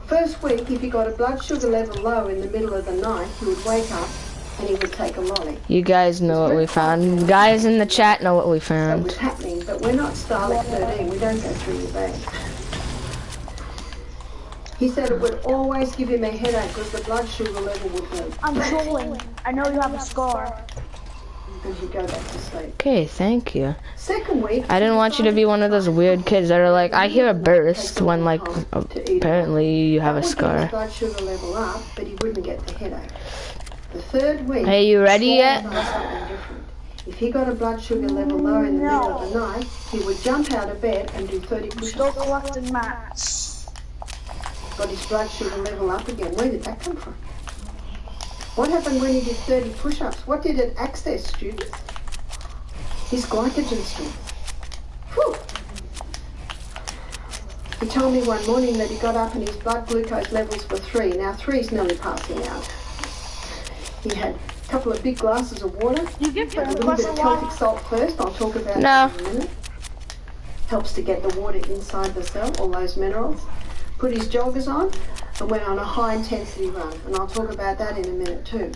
First week, if he got a blood sugar level low in the middle of the night, he would wake up and he would take a lolly. You guys know what we found. Guys in the chat know what we So it found. was happening, but we're not Starlet 13. We don't go through your bag. He said it would always give him a headache because the blood sugar level would go. I'm trolling. I know you have a scar. And he'd go back to sleep. Okay, thank you. Second week, I didn't want you to be one of those weird kids that are like, I hear a burst when like apparently you have a his scar. blood sugar level up, but he wouldn't get the headache. The third week, Hey, you ready yet? something different. If he got a blood sugar level low in the middle of the night, he would jump out of bed and do 30 Still push-ups. collecting mats. Got his blood sugar level up again. Where did that come from? What happened when he did 30 push-ups? What did it access, students? His glycogen stores. Whew. He told me one morning that he got up and his blood glucose levels were 3. Now 3's nearly passing out. He had a couple of big glasses of water. You get A little bit of Celtic salt first. I'll talk about that in a minute. Helps to get the water inside the cell, all those minerals. Put his joggers on and went on a high intensity run. And I'll talk about that in a minute too.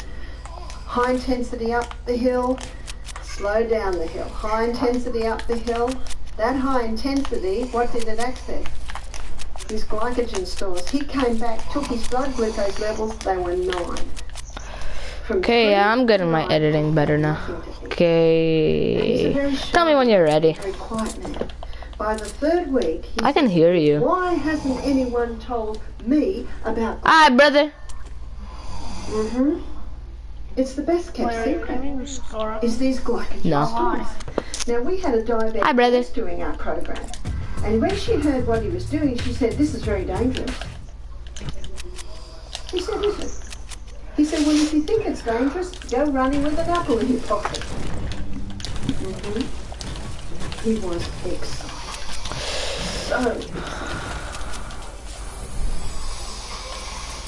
High intensity up the hill, slow down the hill. High intensity up the hill. That high intensity, what did it access? His glycogen stores. He came back, took his blood glucose levels, they were 9. Okay, yeah, I'm good at my editing better now. Okay, tell me when you're ready. Very quiet man. By the third week, he I can hear you. why hasn't anyone told me about Hi, brother. It's the best kept secret. Scar. Is these glycogen No. stores. Now we had a diabetic Hi, brother. nurse doing our program. And when she heard what he was doing, she said, this is very dangerous. He said, is it? He said, well, if you think it's dangerous, go running with an apple in your pocket. He was excited. So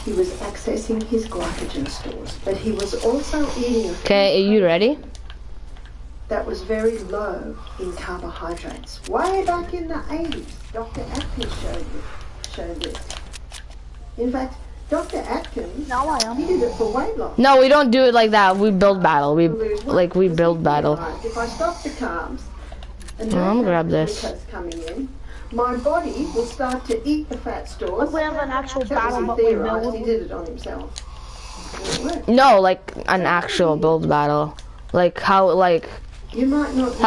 he was accessing his glycogen stores, but he was also eating Okay, are you ready? that was very low in carbohydrates. Way back in the 80s, Dr. Atkins showed this. In fact, Dr. Atkins, Now I am. he did it for weight loss. No, we don't do it like that. We build battle. We Lose weight. we build battle. If I stop the carbs and I'm don't grab have this. glucose coming in, my body will start to eat the fat stores. We have an actual That battle, was but he we theorized. He build. did it on himself. It worked. No, like an actual build battle. Like how You might not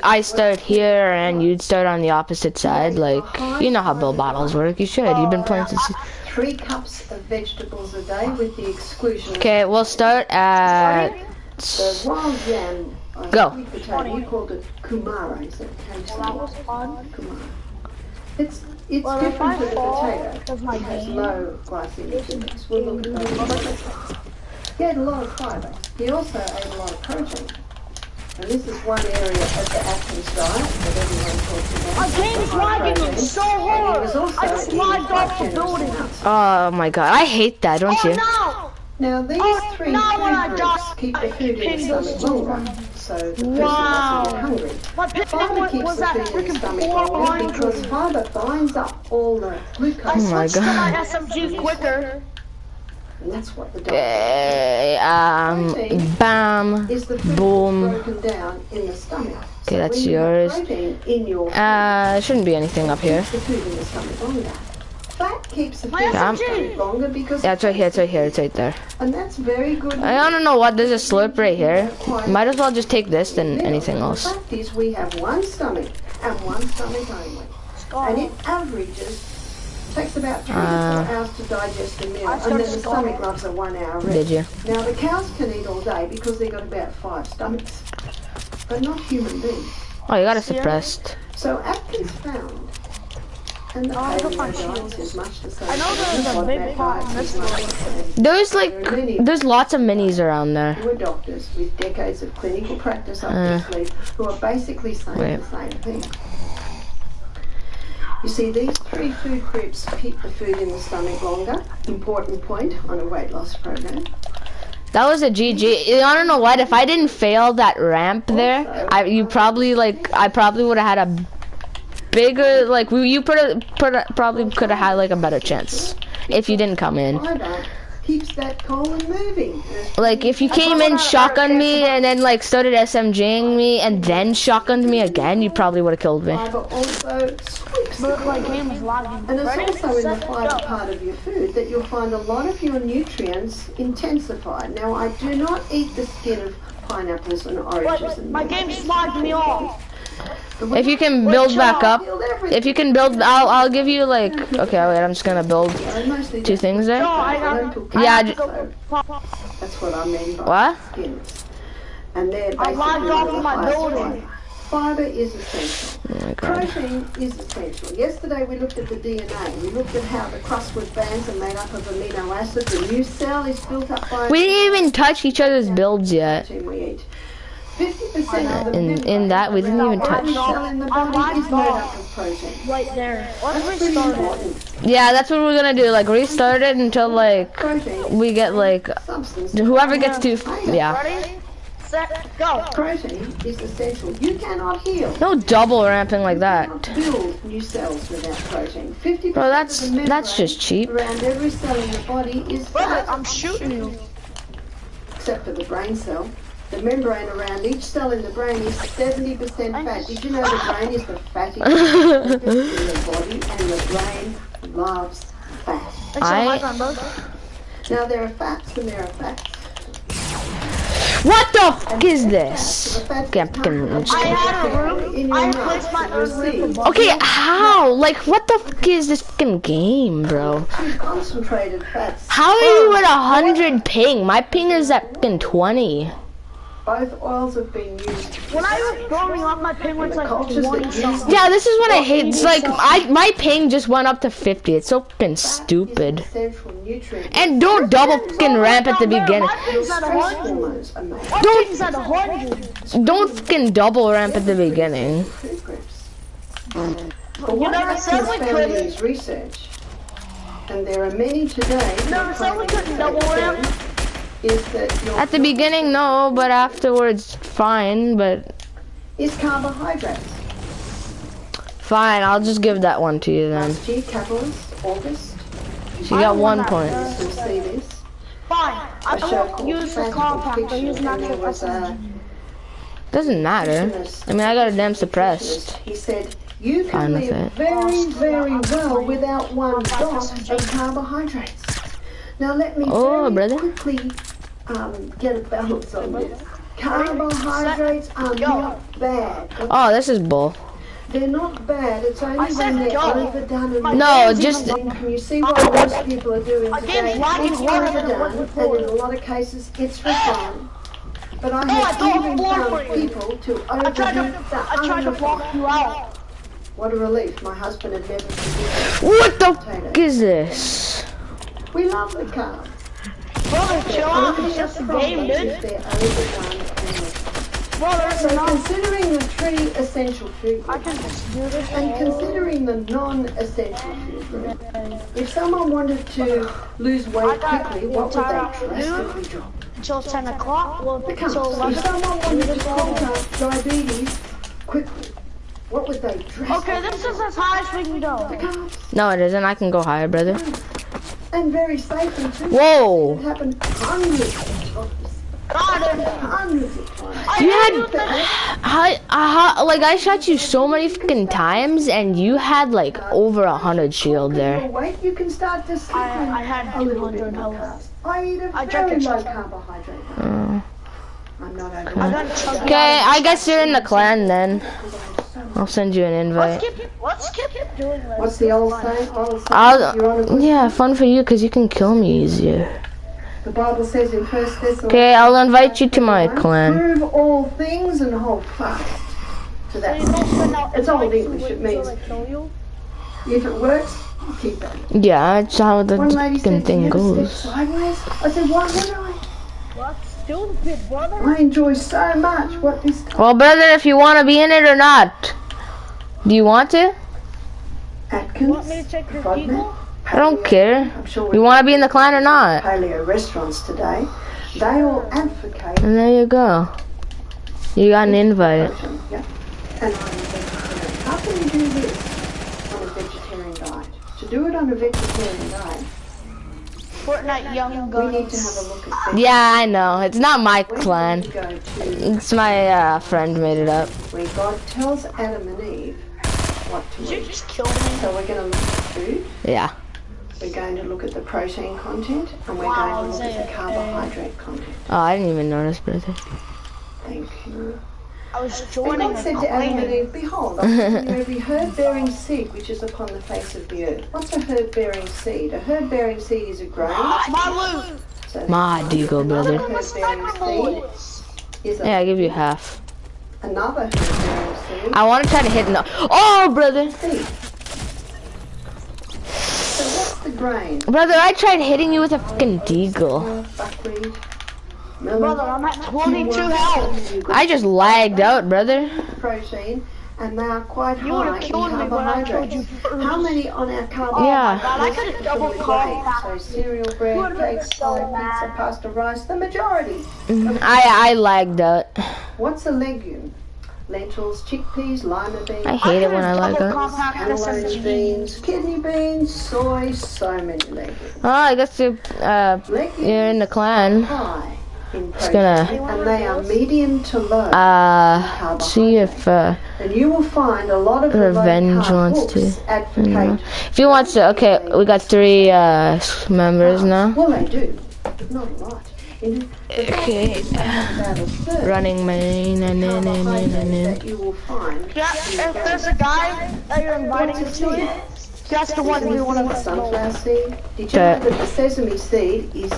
I start here and you'd start on the opposite side. Like you know how build battles work. You should. You've been playing since 3 cups of vegetables a day with the exclusion Okay, we'll start at... the wild yam. Go. Sweet potato. You called it kumara, is it? How do you say it? Kumara. It's different to the potato. It has low glycemic index. We'll look at that. He had a lot of fibre. He also ate a lot of protein. And this is one area of the Atkins diet that everyone talks about. My game's lagging so hard. I just lagged off the building. Oh my god, I hate that, don't you? No! Now these 3 food groups keep the food in the stomach longer, so the person doesn't get hungry. Fibre keeps the food in the stomach longer because fibre binds up all the glucose. Oh my god. My SMG quicker. And that's what the Okay, bam, is the food boom. broken down in the stomach. Okay, that's when you have yours. protein in your Shouldn't be anything up here. the food in the stomach longer. Fat keeps the food My in the SMG. stomach longer because Yeah, it's right here, it's right here, it's right there. and that's very good. I don't know what, there's a slurp right here. Might as well just take this than anything else. The fact is we have one stomach and one stomach only. And it averages, takes about 3 to 4 hours to digest a meal. And then the stomach loves a 1 hour rest. Did you? Now the cows can eat all day because they've got about 5 stomachs. But not human beings. Oh, you got it suppressed. So Atkins found, and the paleo diet is much the same. I know there's a big pot on this one. There's lots of minis around there. Who are doctors with decades of clinical practice up their sleeve who are basically saying the same thing. You see, these 3 food groups keep the food in the stomach longer. Important point on a weight loss program. That was a GG. You wanna know what? If I didn't fail that ramp there, I probably would have had a bigger, like, probably could have had like a better chance if you didn't come in. Fiber keeps that colon moving. Like, if you came in, shotgunned me, and then like started SMGing me, and then shotgunned me again, you probably would have killed me. Fiber also sweeps the But my colon. game is lagging. And it's Ready? also in the Set, fiber go. part of your food that you'll find a lot of your nutrients intensified. Now, I do not eat the skin of pineapples and oranges But and my game slagged me off. If you can build back up, if you can build, I'll give you like, okay, wait, I'm just gonna build 2 things there. No, I got. Yeah, That's what I mean by what? skins. And they're I logged basically off the of my highest building. fiber. Fiber is essential. Oh my god. Protein is essential. Yesterday we looked at the DNA. We looked at how the crustwood bands are made up of amino acids. The new cell is built up by We didn't even touch each other's builds yet. protein we eat. 50% of the In that, we didn't even touch. cell in the body is made up of protein. Right there. That's Let's pretty restart it. important. Yeah, that's what we're gonna do. Like, restart it until like Protein we get like substance. whoever gets to, yeah. Ready? Set, go. Protein is essential. You cannot heal. No double ramping like that. Build new cells without protein. 50% Bro, that's of the membrane just cheap. around every cell in the body is Brother, fat, I'm shooting you. except for the brain cell. The membrane around each cell in the brain is 70% fat. Did you know the brain is the fattiest organ in the body, and the brain loves fat? Now there are fats and there are fats. What the f is this? Okay, I'm fucking- I had a room. I placed my own room. Okay, how? Like, what the fuck is this fucking game, bro? Too concentrated fats. How are you at 100 ping? My ping is at fucking 20. Both oils have been used. When I was growing up, my ping was like cultures one that something. use Yeah, this is what I hate. It's like my ping just went up to 50. It's so fucking stupid. Essential nutrient. And don't double fucking ramp at the beginning. My ping's at Stress 100. hormones are made. My ping's at 100. Don't fucking double ramp at the beginning. Food groups. But what never said Atkins we found in couldn't. his research, and there are many today, Never said we couldn't double ramp. is that your At the beginning, no, but afterwards, fine. But is carbohydrates. fine, I'll just give that one to you then. Last year, Catalyst, August, She got 1 point. you'll see this. Fine. I A show won't called use the Tragic compact. I Fiction, use and there natural was a essence. Doesn't matter. nutritionist. I mean, I got a damn suppressed. He said, you Fine can with live it. very, very well without 1 dot of carbohydrates. Now let me Oh, very brother. quickly get a balance on this. Carbohydrates are not bad. Oh, this is bull. They're not bad. It's only when they're overdone and No, just Can you see what most people are doing today? It's overdone, and in a lot of cases, it's refined. But I have even found people to overdo the tried to block you out. What a relief. My husband had never forgiven. what the f is this? We love the car. Brother, chill out. It's just a game, dude. They're overdone and Brother, so considering the three essential food I groups can just do this. and considering the non-essential food group, if someone wanted to lose weight quickly, what would they drastically drop? Until 10 o'clock. Well, The until carbs. 11. If someone wanted to conquer diabetes quickly, what would they drastically Okay, this is as high as we can go. The carbs. No, it isn't. I can go higher, brother. And very safely too. Whoa. It happened hundreds of times. Hundreds of times. You had, like I shot you so many fucking times, and you had like over 100 shield there. Weight, you can start to slip I had a little bit 200 more health. carbs. I eat a very low carbohydrate. I'm not over. Okay, I guess you're in the clan then. I'll send you an invite. Let's keep doing this. What's the old saying? You're on a good Yeah, fun for you because you can kill me easier. The Bible says in 1 Thessalonians, Okay, I'll invite you to my clan. prove all things and hold fast to that. It's old English. It means if it works, keep it. Yeah, that's how the One lady fucking said, thing "You ever goes. step sideways?" I said, "Why would I? Stupid, brother. I enjoy so much what this time." Well, brother, if you want to be in it or not. Do you want to? Atkins, Want me to check your Fortnite, Eagle? I don't care. I'm sure You want to be in the clan or not? paleo restaurants today, they all advocate And there you go. You got an invite. protein. Yeah. And I'm a vegetarian. How can you do this on a vegetarian diet? To do it on a vegetarian diet, Fortnite young we need to guns. have a look at Yeah, I know. It's not my where clan. we go to It's my friend made it up. where God tells Adam and Eve what to Did you eat. just kill me? So we're going to look at food, Yeah. we're going to look at the protein content, and we're Wow, going to look at the Isaiah. carbohydrate content. Oh, I didn't even notice, brother. Thank you. I was And joining God a said to Adam and clan. Eve, "Behold, I send you every herb-bearing seed which is upon the face of the earth." What's a herb-bearing seed? A herb-bearing seed is a grain. My loot. So My deagle, brother. another herb-bearing seed is Yeah, I'll give you half. another herb-bearing seed. I want to try to hit no. Oh, brother. Seed. So what's the grain? Brother, I tried hitting you with a fucking deagle. Buckwheat, melon, Brother, I'm at 22 health. you've got I just lagged out, brother. protein, and they are quite You would high have in killed me when I told carbohydrates. you first. How many on our Yeah. carbohydrates? God, I could have double So called. cereal, bread, cakes, pie, pizza, pasta, rice, the majority. I lagged out. What's a legume? Lentils, chickpeas, lima beans, I hate it when I lag out. cannellini beans, kidney beans, soy, so many legumes. Oh, I guess you're you're in the clan. High in Just protein, gonna and they are medium to low. see if And you will find a lot of the Revenge low-carb wants to, books advocate. if he wants to. Okay, we got 3 members now. Well, they do, but not a lot. Okay, About a third running main and carbohydrate that you will find. Yeah, if there's a guy that you're inviting me to it, that's the one we want to Sunflower seed. Did you know that the sesame seed is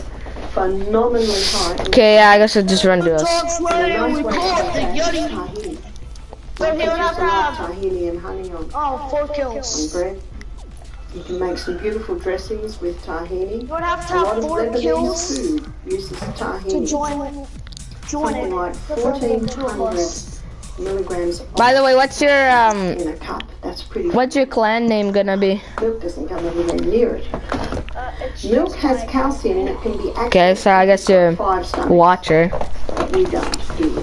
phenomenally high in Okay, yeah, I guess I'll just run duos. nice way to taste tahini. So he would have to have, Tahini and honey on 4 kills. bread. You can make some beautiful dressings with tahini. You would have to A lot have of 4 Lebanese kills food uses to tahini. join Something it. like Preferably 2 of 1,400 us. milligrams By the way, what's your in a cup. That's pretty. what's your clan name gonna be? Milk doesn't come anywhere near it. It's Milk just has like- calcium and it can be Okay, so I guess you're 5 stomachs. watcher. We don't, do we?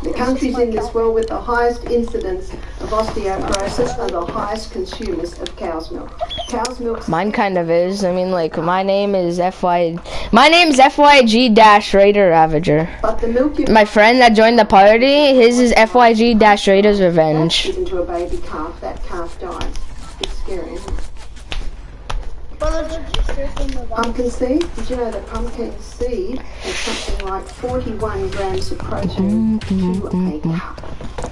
The countries in this world with the highest incidence of osteoporosis are the highest consumers of cow's milk. Cow's milk. Mine kind of is. I mean, like my name's FYG-Raider Ravager. But the milk you My friend that joined the party, his is FYG-Raider's Revenge. given to a baby calf, that calf dies. It's scary, isn't it? Pumpkin seed. Did you know that pumpkin seed has something like 41 grams of protein to a cup?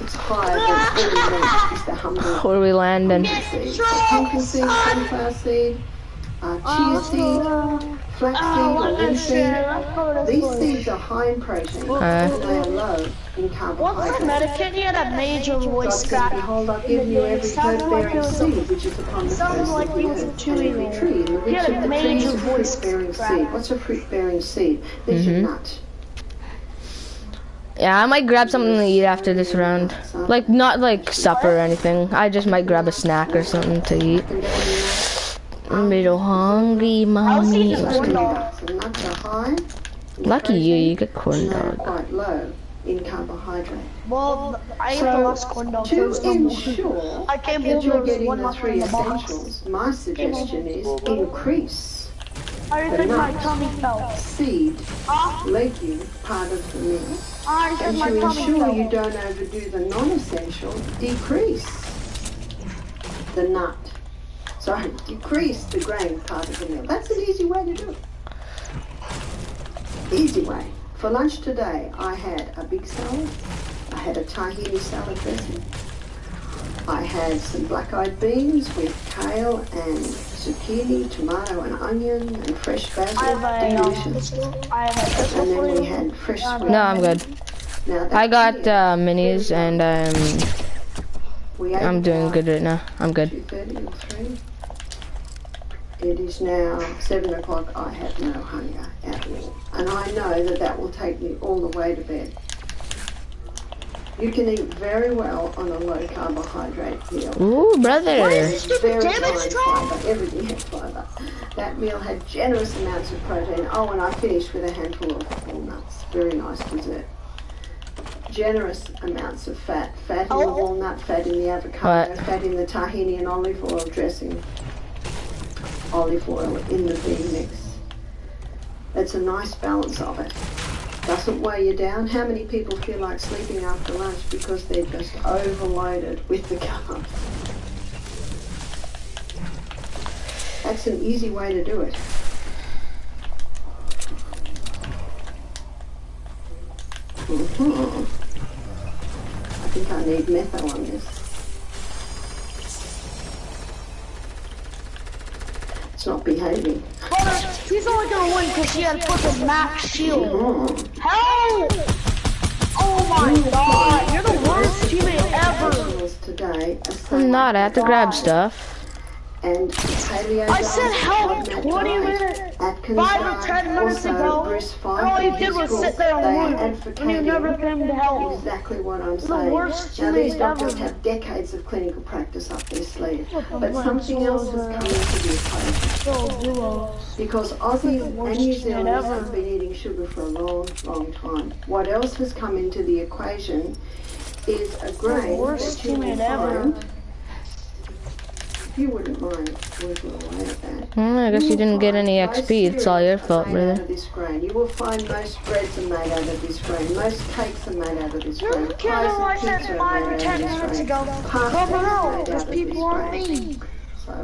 It's higher than any meat is the humble Where we landing? seed. So pumpkin seed, sunflower seed, chia seed, flax seed or linseed. These seeds are high in protein and they are low in carbohydrates. Can you had a major voice God said, crack? behold, I've given you every herb-bearing seed which is upon the face of the earth, and every tree in the roots of the trees is a fruit-bearing seed. What's a fruit-bearing seed? There's your nut. Yeah, I might grab something to eat after this round. Like, not like supper or anything. I just might grab a snack or something to eat. I'm a little hungry, mommy. So nuts are high. Lucky you get corn And they're dog. quite low in carbohydrate. Well, I ate the last corn dog. To ensure I came that home, you're there was getting one the left 3 in the box. essentials, my suggestion is increase I think my tummy felt. seed, legume part of the meal. I And think my to tummy ensure you felt. don't overdo the non-essential, decrease the nut. Sorry, decrease the grain part of the meal. That's an easy way to do it. Easy way. For lunch today, I had a big salad. I had a tahini salad dressing. I had some black-eyed beans with kale and zucchini, tomato and onion and fresh basil. Delicious. I have And then we had fresh squid. No, I'm good. Now, I got that minis and we ate I'm doing about good right now. I'm good. 2:30 or 3. It is now 7 o'clock. I have no hunger at all. And I know that that will take me all the way to bed. You can eat very well on a low carbohydrate meal. Ooh, brother. Very high fiber. Everything has fiber. That meal had generous amounts of protein. Oh, and I finished with a handful of walnuts. Very nice dessert. Generous amounts of fat. Fat in the walnut, fat in the avocado, fat in the tahini and olive oil dressing. Olive oil in the bean mix. It's a nice balance of it. Doesn't weigh you down. How many people feel like sleeping after lunch because they're just overloaded with the carbs? That's an easy way to do it. I think I need metho on this. It's not behaving. He's only gonna win because he had fucking max shield. Mm. Help! Oh my god, you're the worst teammate ever. Today, I'm not. I have to grab stuff. And paleo I said diet, help FODMAP 20 diet, minutes, Atkins 5 or diet, 10 minutes also ago. Bruce And all you did was sit there they and are win. And you never advocating came to help. exactly what I'm The saying. worst Now these teammate doctors ever. have decades of clinical practice up their sleeve, but fuck? something else has come into the equation. So duos. Because Aussies and New teammate Zealanders ever. have been eating sugar for a long, long time. What else has come into the equation is a grain worst that you will teammate ever. find. If you wouldn't mind working away at that. I guess you didn't get any XP. It's all your fault, Made out brother. of this grain. You will find most breads are made out of this grain. Most cakes are made out of this grain. You're kidding, I said 5 or 10 minutes ago. Come help, there's people on me.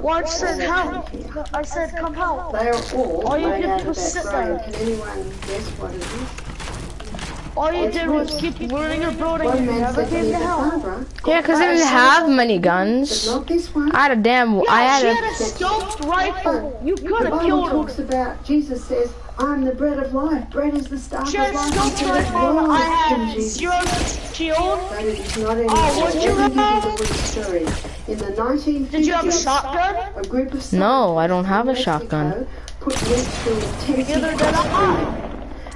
Well, I said help. I said come help. They are all you made did out of was that sit grain. there. Can anyone guess what it is? All you did was keep learning your building One and you man never said to came me, to but help. Barbara, Yeah, because I didn't have many guns. not this one. I had a damn. I She had had a scoped rifle. You The could have Bible killed talks her. about, Jesus says, I'm the bread of life. Bread is the staff She of had a life. scoped He said, rifle. I "Rise in had Jesus." 0 shield. But it is not anymore. would you Let me give you have? the brief story. In the 1950s, Did you have a shotgun? a group of No, I don't scientists have in a shotgun. Mexico put wheat through intensive Neither did I. crossbreeding.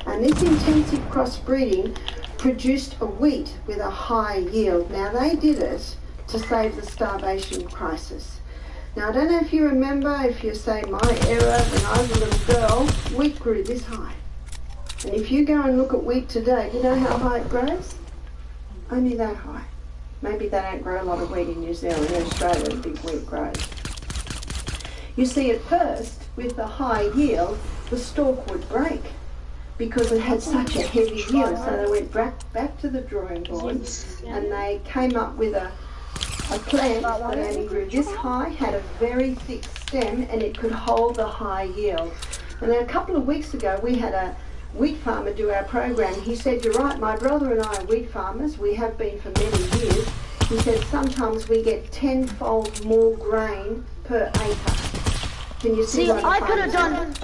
And this intensive crossbreeding produced a wheat with a high yield. Now they did it to save the starvation crisis. Now I don't know if you remember, if you say my era, when I was a little girl, wheat grew this high. And if you go and look at wheat today, you know how high it grows? Only that high. Maybe they don't grow a lot of wheat in New Zealand. In Australia, big wheat grows. You see, at first, with the high yield, the stalk would break because it had such a heavy yield. So they went back to the drawing board and they came up with a plant that only grew this high, had a very thick stem, and it could hold the high yield. And then a couple of weeks ago, we had a wheat farmer do our program, he said, "You're right, my brother and I are wheat farmers. We have been for many years." He said, "Sometimes we get 10-fold more grain per acre." Can you see what I could have done.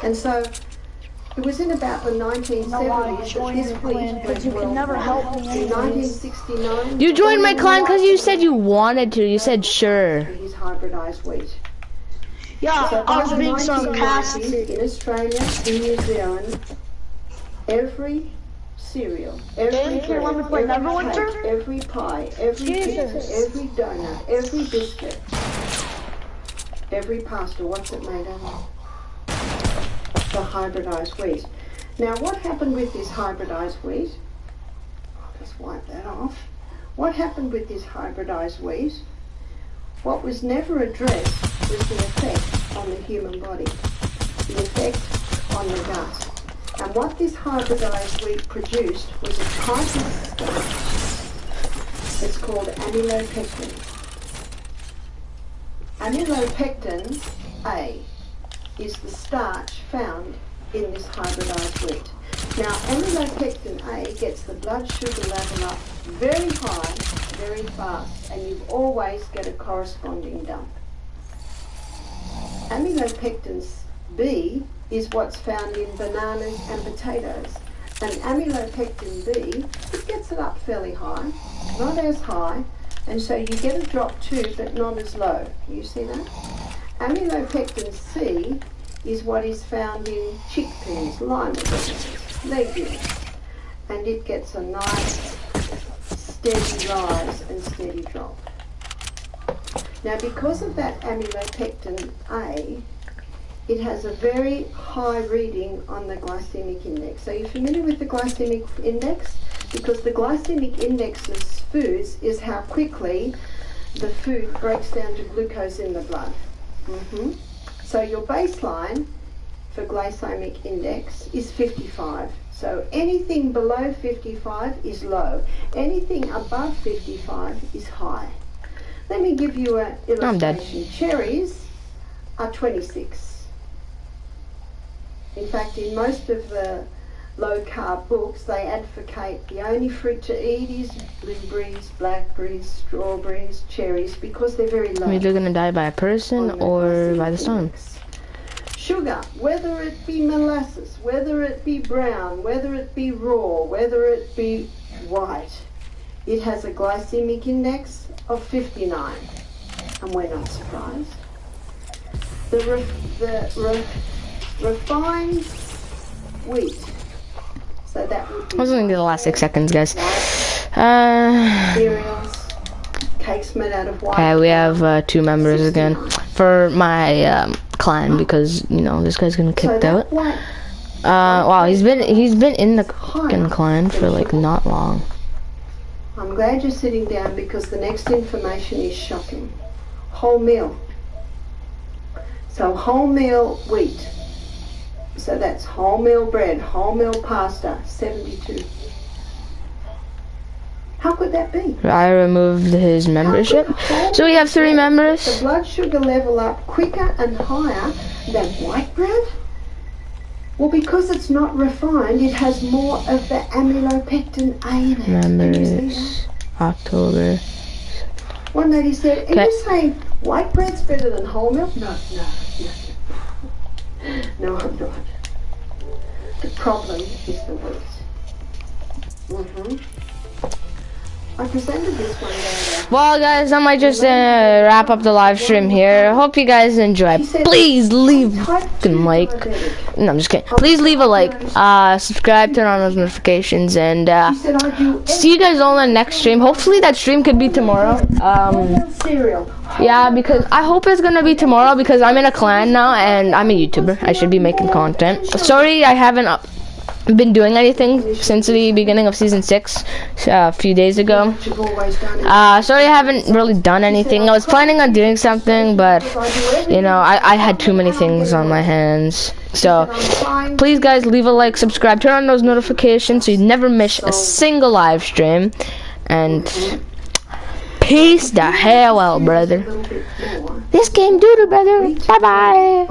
And so it was in about the 1970s that this wheat went You can never help me in anyways. 1969. You joined my clan because you said you wanted to. You said sure. His hybridized wheat. Yeah, So I was by the being 1990s, sarcastic. in Australia, in New Zealand, every cereal, every bread, let me play every Neverwinter? cake, every pie, every pizza, every donut, every biscuit, every pasta, what's it made of? The hybridized wheat. Now, what happened with this hybridized wheat? Let's wipe that off. What happened with this hybridized wheat? What was never addressed was the effect on the human body, the effect on the gut. And what this hybridized wheat produced was a type of starch. It's called amylopectin. Amylopectin A is the starch found in this hybridized wheat. Now, amylopectin A gets the blood sugar level up very high, very fast, and you always get a corresponding dump. Amylopectin B is what's found in bananas and potatoes. And amylopectin B, it gets it up fairly high, not as high, and so you get a drop too, but not as low. You see that? Amylopectin C is what is found in chickpeas, lima beans, legumes, and it gets a nice steady rise and steady drop. Now, because of that amylopectin A, it has a very high reading on the glycemic index. So you're familiar with the glycemic index? Because the glycemic index of foods is how quickly the food breaks down to glucose in the blood. So your baseline for glycemic index is 55. So anything below 55 is low. Anything above 55 is high. Let me give you an illustration. I'm dead. Cherries are 26. In fact, in most of the low-carb books, they advocate the only fruit to eat is blueberries, blackberries, strawberries, cherries, because they're very low. I'm either gonna die by a person or by the sun. Sugar, whether it be molasses, whether it be brown, whether it be raw, whether it be white, it has a glycemic index of 59, and we're not surprised. The refined wheat, so that would be I was gonna do the last 6 seconds, guys. cereals, cakes made out of white. Okay, we have 2 members again for my clan because you know this guy's gonna kicked out. Wow, he's been in the fucking clan for like not long. I'm glad you're sitting down because the next information is shocking. Wholemeal. So wholemeal wheat. So that's wholemeal bread, wholemeal pasta, 72. How could that be? I removed his membership. So we have 3 members. The blood sugar level up quicker and higher than white bread? Well, because it's not refined, it has more of the amylopectin A in it. Can you see Members, October. One lady said, are you saying white bread's better than wholemeal? No. No, I'm not. The problem is the wheat. I presented this one earlier. Well, guys, I might just wrap up the live stream here. Hope you guys enjoy. Please leave a like. No, I'm just kidding. Please leave a like. Subscribe, turn on those notifications, and see you guys all in the next stream. Hopefully that stream could be tomorrow. Yeah, because I hope it's gonna be tomorrow because I'm in a clan now and I'm a YouTuber. I should be making content. Sorry, I haven't been doing anything since the beginning of season 6 a few days ago. Sorry I haven't really done anything. I was planning on doing something, but you know, I had too many things on my hands. So please guys, leave a like, subscribe, turn on those notifications so you never miss a single live stream, and peace the hell out, brother. This game doo-doo, brother. Bye bye.